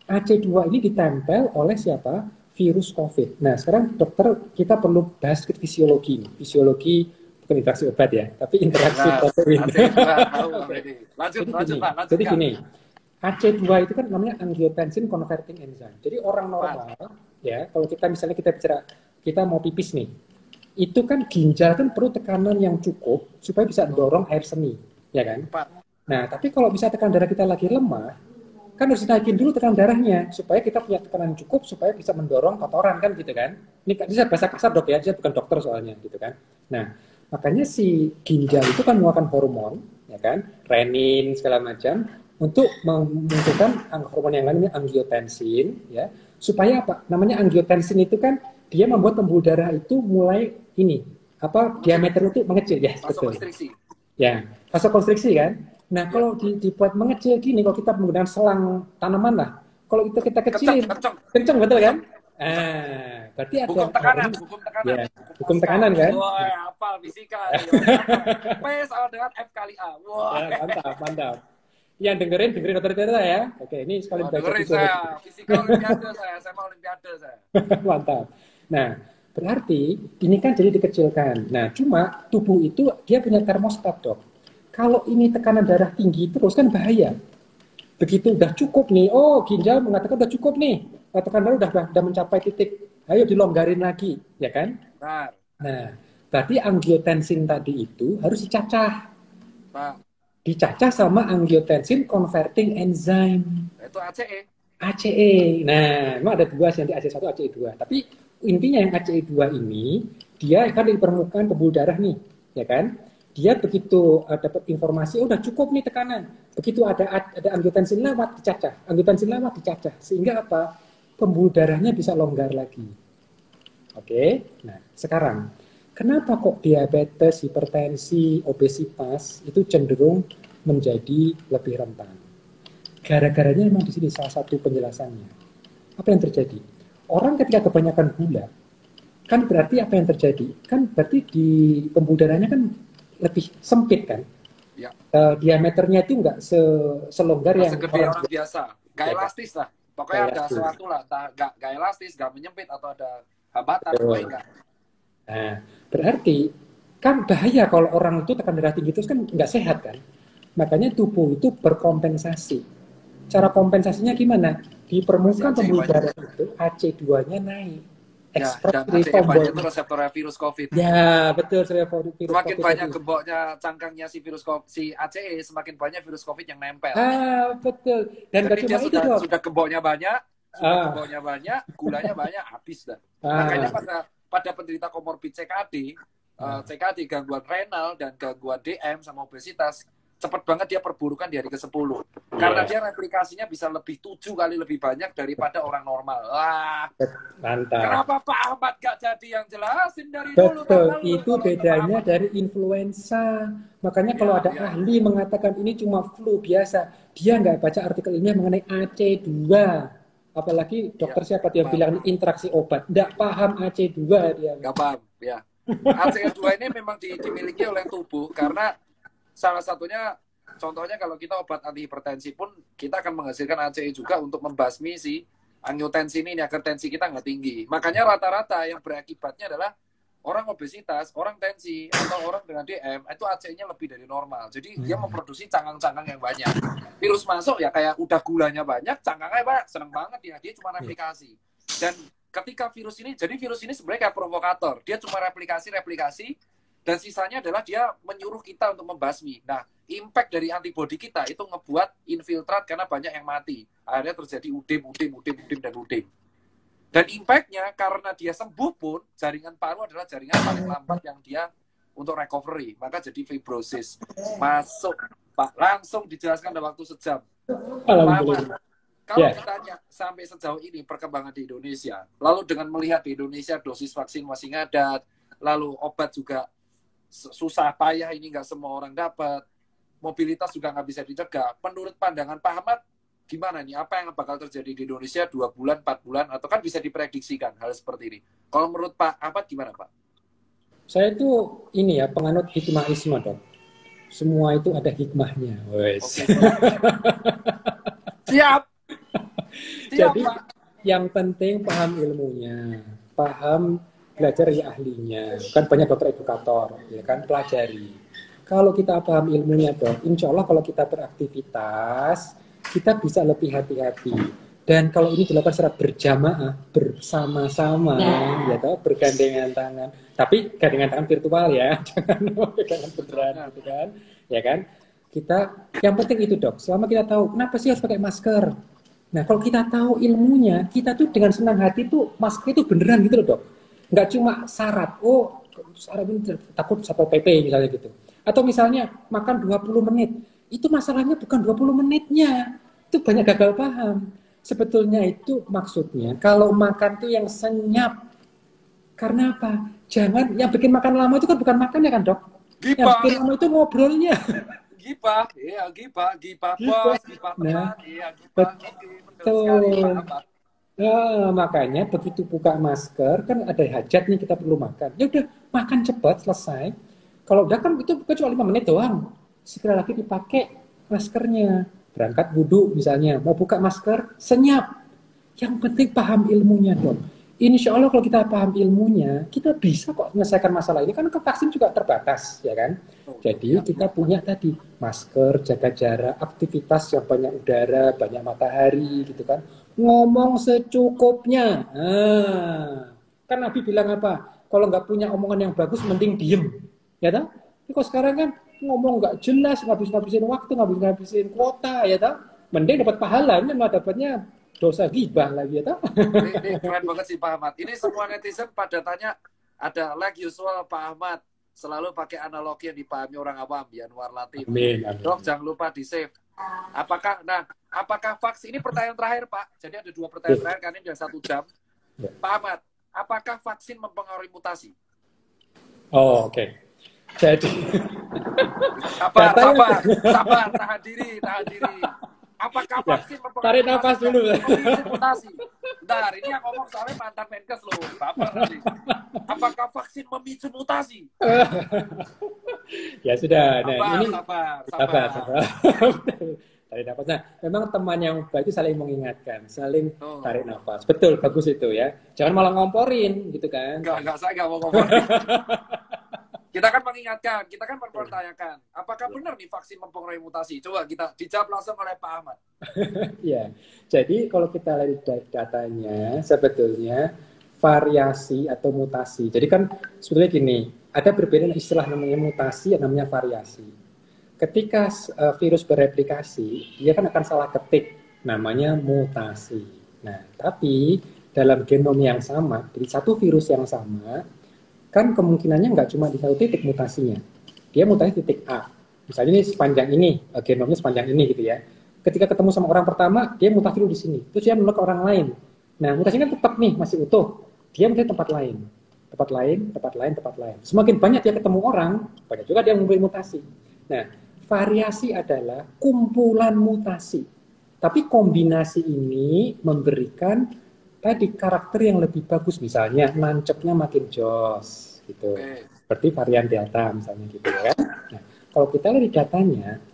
[SPEAKER 2] AC2 ini ditempel oleh siapa? Virus COVID. Nah, sekarang dokter kita perlu bahas sedikit fisiologi. Fisiologi bukan interaksi obat ya, tapi interaksi protein. Jadi gini, AC2 itu kan namanya angiotensin converting enzyme. Jadi orang normal, ya, kalau kita misalnya kita bicara, kita mau pipis nih, itu kan ginjal kan perlu tekanan yang cukup supaya bisa dorong air seni, ya kan? Nah, tapi kalau bisa tekanan darah kita lagi lemah, kan harus dinaikin dulu tekanan darahnya supaya kita punya tekanan cukup supaya bisa mendorong kotoran kan gitu kan. Ini saya bahasa kasar dok ya, saya bukan dokter soalnya gitu kan. Nah, makanya si ginjal itu kan mengeluarkan hormon, ya kan, renin segala macam untuk memunculkan hormon yang lainnya angiotensin, ya, supaya apa? Namanya angiotensin itu kan dia membuat pembuluh darah itu mulai ini apa diameter itu mengecil ya, betul. Ya, vasokonstriksi kan. Nah, kalau dibuat mengecil gini, kalau kita menggunakan selang tanaman lah, kalau itu kita kecilin, kenceng betul kan? Berarti ada
[SPEAKER 1] hukum tekanan,
[SPEAKER 2] ya, hukum tekanan kan?
[SPEAKER 1] Wah, hafal fisika. P sama dengan F kali A. Wah,
[SPEAKER 2] ya, mantap. Yang dengerin dokter ya. Oke, ini sekali belajar
[SPEAKER 1] dengerin saya, fisika olimpiade saya mau olimpiade saya.
[SPEAKER 2] Mantap. Nah, berarti ini kan jadi dikecilkan. Nah, cuma tubuh itu dia punya termostat, dok. Kalau ini tekanan darah tinggi terus kan bahaya. Begitu udah cukup nih, ginjal mengatakan udah cukup nih, tekanan darah udah mencapai titik, ayo dilonggarin lagi, ya kan? Nah, berarti angiotensin tadi itu harus dicacah. Dicacah sama angiotensin converting enzyme.
[SPEAKER 1] Itu ACE.
[SPEAKER 2] ACE. Nah, memang ada dua, nanti ACE1, ACE2. Tapi intinya yang ACE2 ini, dia kan di permukaan pembuluh darah nih, ya kan? Dia begitu dapat informasi, udah cukup nih tekanan. Begitu ada angiotensin lewat, dicacah. Sehingga apa? Pembuluh darahnya bisa longgar lagi. Oke, nah sekarang, kenapa kok diabetes, hipertensi, obesitas itu cenderung menjadi lebih rentan? Gara-garanya memang di sini salah satu penjelasannya. Apa yang terjadi? Orang ketika kebanyakan gula, kan berarti apa yang terjadi? Kan berarti di pembuluh darahnya kan lebih sempit kan?
[SPEAKER 1] Ya.
[SPEAKER 2] Diameternya itu nggak selonggar yang
[SPEAKER 1] orang biasa. Nggak elastis lah. Pokoknya ada sesuatu lah. Nggak elastis, nggak menyempit atau ada hambatan. Enggak.
[SPEAKER 2] Nah, berarti kan bahaya kalau orang itu tekan darah tinggi terus kan nggak sehat kan? Makanya tubuh itu berkompensasi. Cara kompensasinya gimana? Di permukaan pembuluh darah itu AC2-nya naik.
[SPEAKER 1] Dan AC2 itu reseptornya virus COVID.
[SPEAKER 2] Ya, betul. Virus
[SPEAKER 1] semakin COVID banyak gemboknya cangkangnya si virus COVID, si ACE, semakin banyak virus COVID yang nempel.
[SPEAKER 2] Betul. Dan
[SPEAKER 1] jadi dia sudah gemboknya banyak, gulanya banyak, habis dah. Makanya pada penderita komorbid CKD, CKD gangguan renal dan gangguan DM sama obesitas, cepat banget dia perburukan di hari ke-10. Karena dia replikasinya bisa lebih 7 kali lebih banyak daripada orang normal. Wah,
[SPEAKER 2] mantap.
[SPEAKER 1] Kenapa Pak Ahmad gak jadi yang jelasin dari
[SPEAKER 2] dulu?
[SPEAKER 1] Betul,
[SPEAKER 2] itu bedanya dari influenza. Makanya kalau ada ahli mengatakan ini cuma flu biasa, dia nggak baca artikel ilmiah mengenai AC2. Apalagi dokter siapa dia bilang interaksi obat. Nggak paham AC2 dia.
[SPEAKER 1] Nggak paham, ya. AC2 ini memang dimiliki oleh tubuh karena salah satunya, contohnya kalau kita obat antihipertensi pun, kita akan menghasilkan ACE juga untuk membasmi si angiotensin ini agar tensi kita nggak tinggi. Makanya rata-rata yang berakibatnya adalah orang obesitas, orang tensi, atau orang dengan DM, itu ACE-nya lebih dari normal. Jadi dia memproduksi cangkang-cangkang yang banyak. Virus masuk ya kayak udah gulanya banyak, cangkangnya banyak, seneng banget ya. Dia cuma replikasi. Dan ketika virus ini sebenarnya kayak provokator. Dia cuma replikasi, dan sisanya adalah dia menyuruh kita untuk membasmi. Nah, impact dari antibodi kita itu ngebuat infiltrat karena banyak yang mati. Akhirnya terjadi udim. Dan impact-nya karena dia sembuh pun, jaringan paru adalah jaringan paling lambat yang dia untuk recovery. Maka jadi fibrosis. Masuk, Pak. Langsung dijelaskan dalam waktu sejam. Lama. Kalau ditanya sampai sejauh ini perkembangan di Indonesia, lalu dengan melihat di Indonesia dosis vaksin masih ngadat, lalu obat juga susah payah, ini nggak semua orang dapat, mobilitas juga nggak bisa dicegah. Menurut pandangan Pak Ahmad, gimana nih? Apa yang bakal terjadi di Indonesia 2 bulan, 4 bulan, atau kan bisa diprediksikan hal seperti ini? Kalau menurut Pak Ahmad gimana, Pak?
[SPEAKER 2] Saya itu penganut hikmahisme, dok. Semua itu ada hikmahnya. Okay. Siap, Jadi Pak. Yang penting paham ilmunya, paham belajar ya ahlinya, kan banyak dokter edukator, ya kan, pelajari. Kalau kita paham ilmunya, dok, insya Allah kalau kita beraktivitas, kita bisa lebih hati-hati. Dan kalau ini dilakukan secara berjamaah, bersama-sama, ya toh, bergandengan tangan. Tapi gandengan tangan virtual ya, jangan gandengan beneran, gitu kan, ya kan. Yang penting itu dok, selama kita tahu kenapa sih harus pakai masker. Nah kalau kita tahu ilmunya, kita tuh dengan senang hati tuh masker itu beneran gitu loh dok. Nggak cuma syarat, syarat ini takut Satpol PP misalnya gitu. Atau misalnya makan 20 menit, itu masalahnya bukan 20 menitnya, itu banyak gagal paham. Sebetulnya itu maksudnya kalau makan tuh yang senyap. Karena apa? Jangan, yang bikin makan lama itu kan bukan makannya kan dok? Yang
[SPEAKER 1] Gibah,
[SPEAKER 2] bikin lama itu ngobrolnya.
[SPEAKER 1] gibah, iya gibah
[SPEAKER 2] Gibah.
[SPEAKER 1] bos, gibah
[SPEAKER 2] Nah,
[SPEAKER 1] teman, iya gibah, oke, betul sekali
[SPEAKER 2] betul.
[SPEAKER 1] Pak Ahmad.
[SPEAKER 2] Makanya begitu buka masker kan ada hajat nih kita perlu makan. Ya udah makan cepat selesai. Kalau udah kan itu cuma 5 menit doang. Sekali lagi dipakai maskernya. Berangkat wudhu misalnya, mau buka masker, senyap. Yang penting paham ilmunya dong. Insya Allah kalau kita paham ilmunya, kita bisa kok menyelesaikan masalah ini. Kan ke vaksin juga terbatas, ya kan? Jadi kita punya tadi masker, jaga jarak, aktivitas yang banyak udara, banyak matahari, gitu kan. Ngomong secukupnya. Kan Nabi bilang apa? Kalau nggak punya omongan yang bagus, mending diem, ya kan? Tapi kok sekarang kan ngomong nggak jelas, ngabis-ngabisin waktu, ngabis-ngabisin kuota, ya kan? Mending dapat pahala, ini malah dapatnya dosa gibah lagi, ya kan?
[SPEAKER 1] Ini keren banget sih Pak Ahmad. Ini semua netizen pada tanya, ada like usual Pak Ahmad. Selalu pakai analogi yang dipahami orang awam, Yanwar Latif.
[SPEAKER 2] Amin, amin.
[SPEAKER 1] Dok, jangan lupa di-save. Apakah vaksin, ini pertanyaan terakhir Pak. Jadi ada 2 pertanyaan terakhir, karena ini sudah 1 jam. Pak Ahmad, apakah vaksin mempengaruhi mutasi?
[SPEAKER 2] Oh, oke. Jadi
[SPEAKER 1] Sabar, tahan diri. Apakah vaksin
[SPEAKER 2] tarik nafas dulu.
[SPEAKER 1] mutasi? Bentar, ini yang ngomong soalnya mantan Menkes loh. Bapak nanti. Apakah vaksin memicu mutasi?
[SPEAKER 2] Ya sudah. Nah, ini
[SPEAKER 1] sabar.
[SPEAKER 2] Tarik nafas. Nah, memang teman yang baik itu saling mengingatkan, saling tarik nafas. Betul, bagus itu ya. Jangan malah ngomporin gitu kan.
[SPEAKER 1] Enggak, saya enggak mau ngomporin. Kita kan mengingatkan, kita kan mempertanyakan, apakah benar nih vaksin mempengaruhi mutasi? Coba kita dijawab langsung oleh Pak Ahmad.
[SPEAKER 2] Ya, jadi kalau kita lihat datanya, sebetulnya variasi atau mutasi. Jadi kan sebetulnya gini, ada perbedaan istilah namanya mutasi dan namanya variasi. Ketika virus bereplikasi, dia kan akan salah ketik, namanya mutasi. Nah, tapi dalam genom yang sama, jadi satu virus yang sama, kan kemungkinannya nggak cuma di satu titik mutasinya. Dia mutasi titik A. Misalnya ini sepanjang ini, genomnya sepanjang ini gitu ya. Ketika ketemu sama orang pertama, dia mutasi dulu di sini. Terus dia menolak ke orang lain. Nah, mutasinya kan tetap nih, masih utuh. Dia mutasi tempat lain. Tempat lain. Semakin banyak dia ketemu orang, banyak juga dia memberi mutasi. Nah, variasi adalah kumpulan mutasi. Tapi kombinasi ini memberikan tadi karakter yang lebih bagus, misalnya nancepnya makin jos gitu. Seperti varian Delta misalnya gitu ya. Nah, kalau kita lihat di datanya,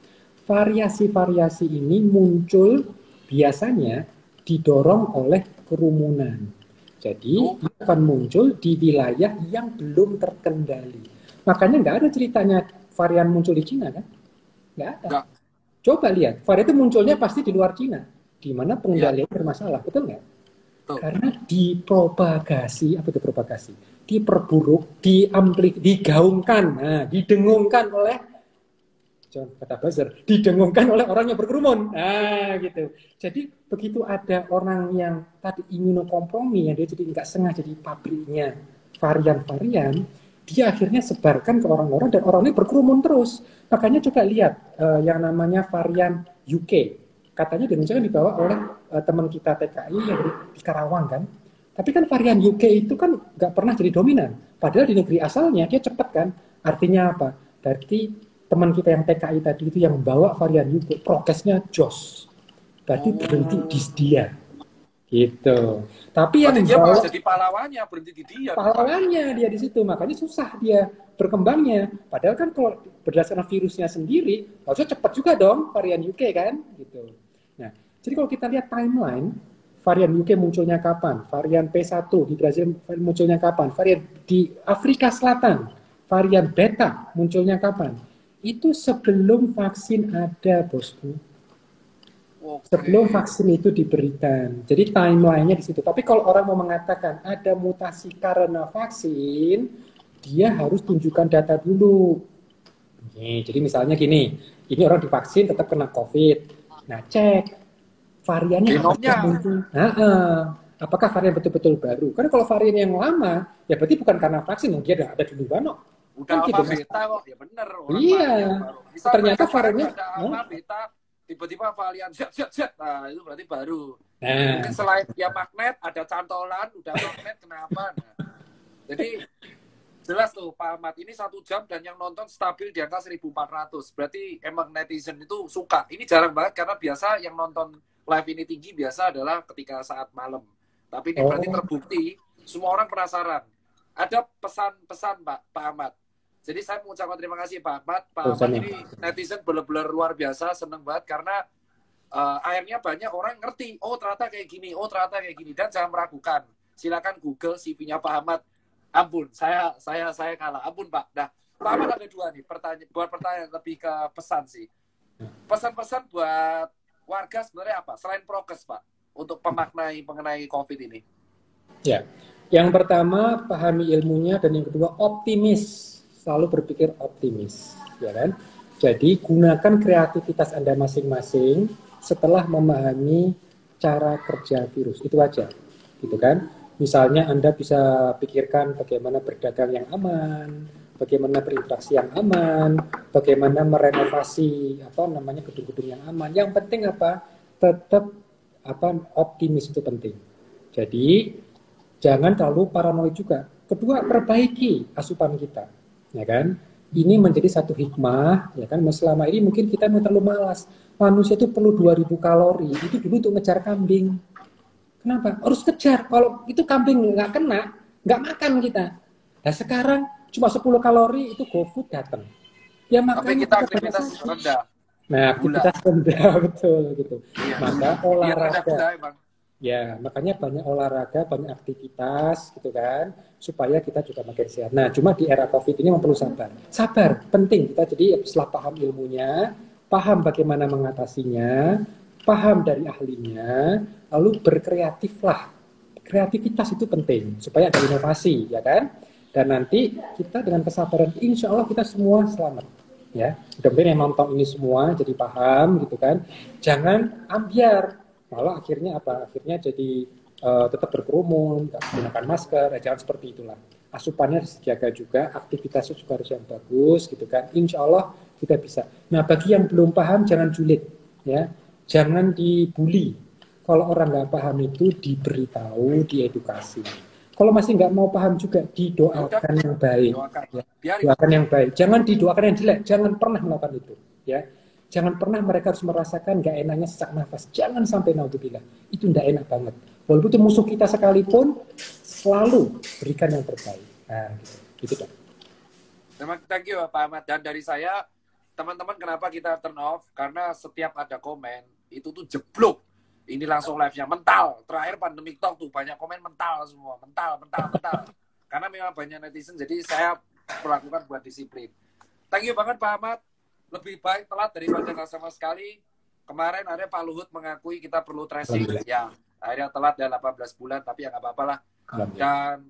[SPEAKER 2] variasi-variasi ini muncul biasanya didorong oleh kerumunan. Jadi dia akan muncul di wilayah yang belum terkendali. Makanya nggak ada ceritanya varian muncul di Cina kan? Nggak ada. Coba lihat, varian itu munculnya pasti di luar Cina, di mana pengendalian bermasalah, betul nggak? Karena dipropagasi, diperburuk, digaungkan, didengungkan oleh, jangan kata buzzer, didengungkan oleh orang yang berkerumun, gitu. Jadi begitu ada orang yang tadi imunokompromi, yang dia jadi nggak sengaja jadi pabriknya varian-varian, dia akhirnya sebarkan ke orang-orang dan orang ini berkerumun terus. Makanya coba lihat yang namanya varian UK. Katanya di Indonesia kan dibawa oleh teman kita TKI yang di Karawang kan. Tapi kan varian UK itu kan nggak pernah jadi dominan. Padahal di negeri asalnya dia cepat kan. Artinya apa? Berarti teman kita yang TKI tadi itu yang bawa varian UK, prokesnya jos. Berarti berhenti di dia. Gitu. Tapi yang
[SPEAKER 1] dia bawa jadi pahlawannya, berhenti di dia.
[SPEAKER 2] Pahlawannya dia di situ. Makanya susah dia berkembangnya. Padahal kan kalau berdasarkan virusnya sendiri, harusnya cepat juga dong varian UK kan, gitu. Nah, jadi kalau kita lihat timeline, varian UK munculnya kapan? Varian P1 di Brazil munculnya kapan? Varian di Afrika Selatan, varian Beta munculnya kapan? Itu sebelum vaksin ada, bosku. Sebelum vaksin itu diberikan. Jadi timeline-nya di situ. Tapi kalau orang mau mengatakan ada mutasi karena vaksin, dia harus tunjukkan data dulu. Nih, jadi misalnya gini, ini orang divaksin tetap kena COVID. Nah, cek variannya
[SPEAKER 1] Genomnya
[SPEAKER 2] apakah itu? Apakah varian betul-betul baru? Karena kalau varian yang lama, ya berarti bukan karena vaksin, dia ada duluan kok.
[SPEAKER 1] udah
[SPEAKER 2] Kan
[SPEAKER 1] alfa
[SPEAKER 2] gitu, Mas.
[SPEAKER 1] beta kok, ya bener orang
[SPEAKER 2] Iya.
[SPEAKER 1] pakai yang baru. Misal
[SPEAKER 2] Ternyata
[SPEAKER 1] kemarin
[SPEAKER 2] variannya,
[SPEAKER 1] ada alfa beta, tiba-tiba varian Z, Z, Z, nah itu berarti baru.
[SPEAKER 2] nah,
[SPEAKER 1] Mungkin selain dia magnet, ada cantolan, udah magnet, kenapa? Nah, jadi jelas tuh Pak Ahmad, ini 1 jam dan yang nonton stabil di angka 1.400. Berarti emang netizen itu suka. Ini jarang banget karena biasa yang nonton live ini tinggi biasa adalah ketika saat malam. Tapi ini berarti terbukti, semua orang penasaran. Ada pesan-pesan Pak Ahmad. Jadi saya mengucapkan terima kasih Pak Ahmad. Pak Ahmad ini netizen benar-benar luar biasa, seneng banget karena akhirnya banyak orang ngerti, oh ternyata kayak gini, oh ternyata kayak gini. Dan jangan meragukan, silakan Google CV-nya Pak Ahmad. Ampun, saya kalah. Ampun Pak. Nah, Pak Ahmad ada 2 nih, pertanyaan lebih ke pesan sih. Pesan-pesan buat warga sebenarnya apa? Selain prokes Pak, untuk mengenai COVID ini.
[SPEAKER 2] ya. Yang pertama, pahami ilmunya, dan yang kedua, optimis. Selalu berpikir optimis, ya kan? Jadi, gunakan kreativitas Anda masing-masing setelah memahami cara kerja virus. Itu aja, gitu kan? Misalnya Anda bisa pikirkan bagaimana berdagang yang aman, bagaimana berinteraksi yang aman, bagaimana merenovasi gedung-gedung yang aman. Yang penting apa? Tetap optimis itu penting. Jadi jangan terlalu paranoid juga. Kedua, perbaiki asupan kita, ya kan? Ini menjadi satu hikmah, ya kan? Selama ini mungkin kita terlalu malas. Manusia itu perlu 2000 kalori, itu dulu untuk ngejar kambing. Kenapa? Harus kejar. Kalau itu kambing nggak kena, nggak makan kita. Nah sekarang cuma 10 kalori itu GoFood datang. Ya
[SPEAKER 1] Tapi
[SPEAKER 2] makanya
[SPEAKER 1] kita aktivitas rendah.
[SPEAKER 2] Nah, aktivitas rendah betul gitu.
[SPEAKER 1] Iya.
[SPEAKER 2] Maka
[SPEAKER 1] Biar rendah gula
[SPEAKER 2] olahraga.
[SPEAKER 1] emang.
[SPEAKER 2] Ya, makanya banyak olahraga, banyak aktivitas gitu kan, supaya kita juga makin sehat. Nah, cuma di era COVID ini memang perlu sabar. Sabar, penting. Kita jadi setelah paham ilmunya, paham bagaimana mengatasinya, paham dari ahlinya, lalu berkreatiflah. Kreativitas itu penting, supaya ada inovasi, ya kan? Dan nanti kita dengan kesabaran, insya Allah kita semua selamat. Ya, mudah-mudahan yang nonton ini semua jadi paham gitu kan. Jangan ambiar, malah akhirnya apa? Akhirnya jadi tetap berkerumun, nggak menggunakan masker, jangan seperti itulah. Asupannya harus dijaga juga, aktivitasnya juga harus yang bagus, gitu kan. Insya Allah kita bisa. Nah, bagi yang belum paham, jangan julid, ya, jangan dibully. Kalau orang nggak paham itu diberitahu, diedukasi. Kalau masih nggak mau paham juga, didoakan yang baik. Ya. Doakan yang baik. Jangan didoakan yang jelek. Jangan pernah melakukan itu. Ya. Jangan pernah mereka harus merasakan nggak enaknya sesak nafas. Jangan sampai naudzubillah. Itu nggak enak banget. Walaupun itu musuh kita sekalipun, selalu berikan yang terbaik. Nah, gitu dong.
[SPEAKER 1] Terima kasih Pak Ahmad. Dan dari saya, teman-teman kenapa kita turn off? Karena setiap ada komen, itu tuh jeblok. Ini langsung live-nya mental. Terakhir pandemic talk tuh banyak komen mental semua. Mental. Karena memang banyak netizen, jadi saya melakukan buat disiplin. Thank you banget Pak Ahmad. Lebih baik telat daripada nggak sama sekali. Kemarin ada Pak Luhut mengakui kita perlu tracing. Ya, akhirnya telat dan 18 bulan, tapi ya nggak apa-apa lah. Dan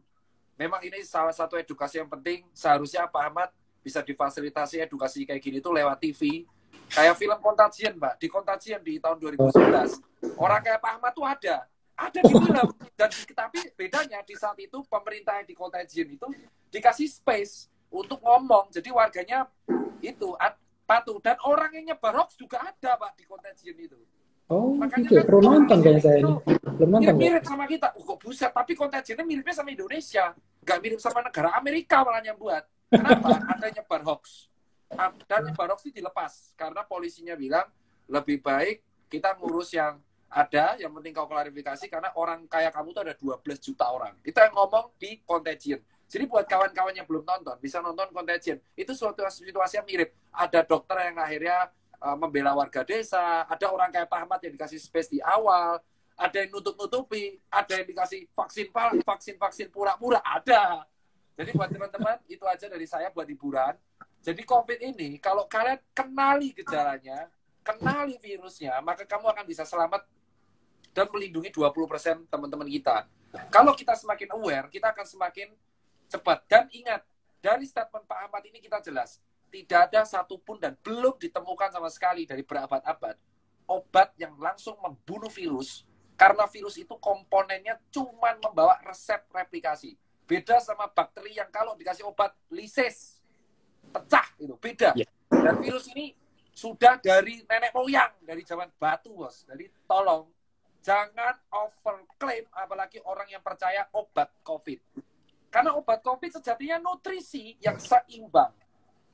[SPEAKER 1] memang ini salah satu edukasi yang penting. Seharusnya Pak Ahmad bisa difasilitasi edukasi kayak gini tuh lewat TV. Kayak film Contagion, Mbak. Di Contagion di tahun 2011. Orang kayak Pak Ahmad tuh ada di film. Dan tapi bedanya di saat itu pemerintah yang di Contagion itu dikasih space untuk ngomong. Jadi warganya itu patuh. Dan orang yang nyebar hoax juga ada, Pak, di Contagion itu.
[SPEAKER 2] Oh,
[SPEAKER 1] makanya
[SPEAKER 2] gitu. Belum nonton kayaknya saya ini. Belum nonton.
[SPEAKER 1] Mirip sama kita. Kok buset, tapi Contagionnya miripnya sama Indonesia. Nggak mirip sama negara Amerika malah yang buat. Kenapa? Ada nyebar hoax. Dan nyebar hoax itu dilepas. Karena polisinya bilang, lebih baik kita ngurus yang ada, yang penting kau klarifikasi, karena orang kayak kamu tuh ada 12 juta orang. Kita yang ngomong di Contagion. Jadi buat kawan-kawan yang belum nonton, bisa nonton Contagion. Itu suatu situasi yang mirip. Ada dokter yang akhirnya membela warga desa, ada orang kayak Pak Ahmad yang dikasih space di awal, ada yang nutup-nutupi, ada yang dikasih vaksin pura-pura, ada. Jadi buat teman-teman, itu aja dari saya buat hiburan. Jadi COVID ini, kalau kalian kenali gejalanya, kenali virusnya, maka kamu akan bisa selamat dan melindungi 20% teman-teman kita. Kalau kita semakin aware, kita akan semakin cepat. Dan ingat, dari statement Pak Ahmad ini kita jelas, tidak ada satupun dan belum ditemukan sama sekali dari berabad-abad obat yang langsung membunuh virus, karena virus itu komponennya cuma membawa resep replikasi. Beda sama bakteri yang kalau dikasih obat lisis, pecah, itu beda. Dan virus ini sudah dari nenek moyang, dari zaman batu, bos. Jadi tolong, jangan overclaim, apalagi orang yang percaya obat COVID. Karena obat COVID sejatinya nutrisi yang seimbang.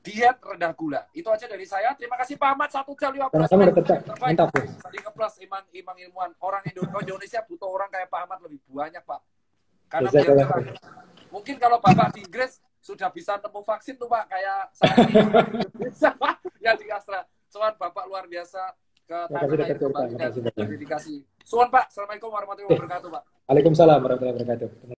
[SPEAKER 1] Diet rendah gula. Itu aja dari saya. Terima kasih Pak Ahmad, 1 jam 15 menit. Terbaik. Tadi nge-plus imang ilmuwan. Orang Indonesia butuh orang kayak Pak Ahmad lebih banyak, Pak. Karena mungkin kalau Bapak di Inggris sudah bisa temu vaksin tuh, Pak. Kayak saya bisa, Pak. Ya di Astra. Soal Bapak luar biasa. Ke tanah air kembali dan dedikasi. Soal Pak. Assalamualaikum warahmatullahi wabarakatuh, Pak.
[SPEAKER 2] Waalaikumsalam warahmatullahi wabarakatuh.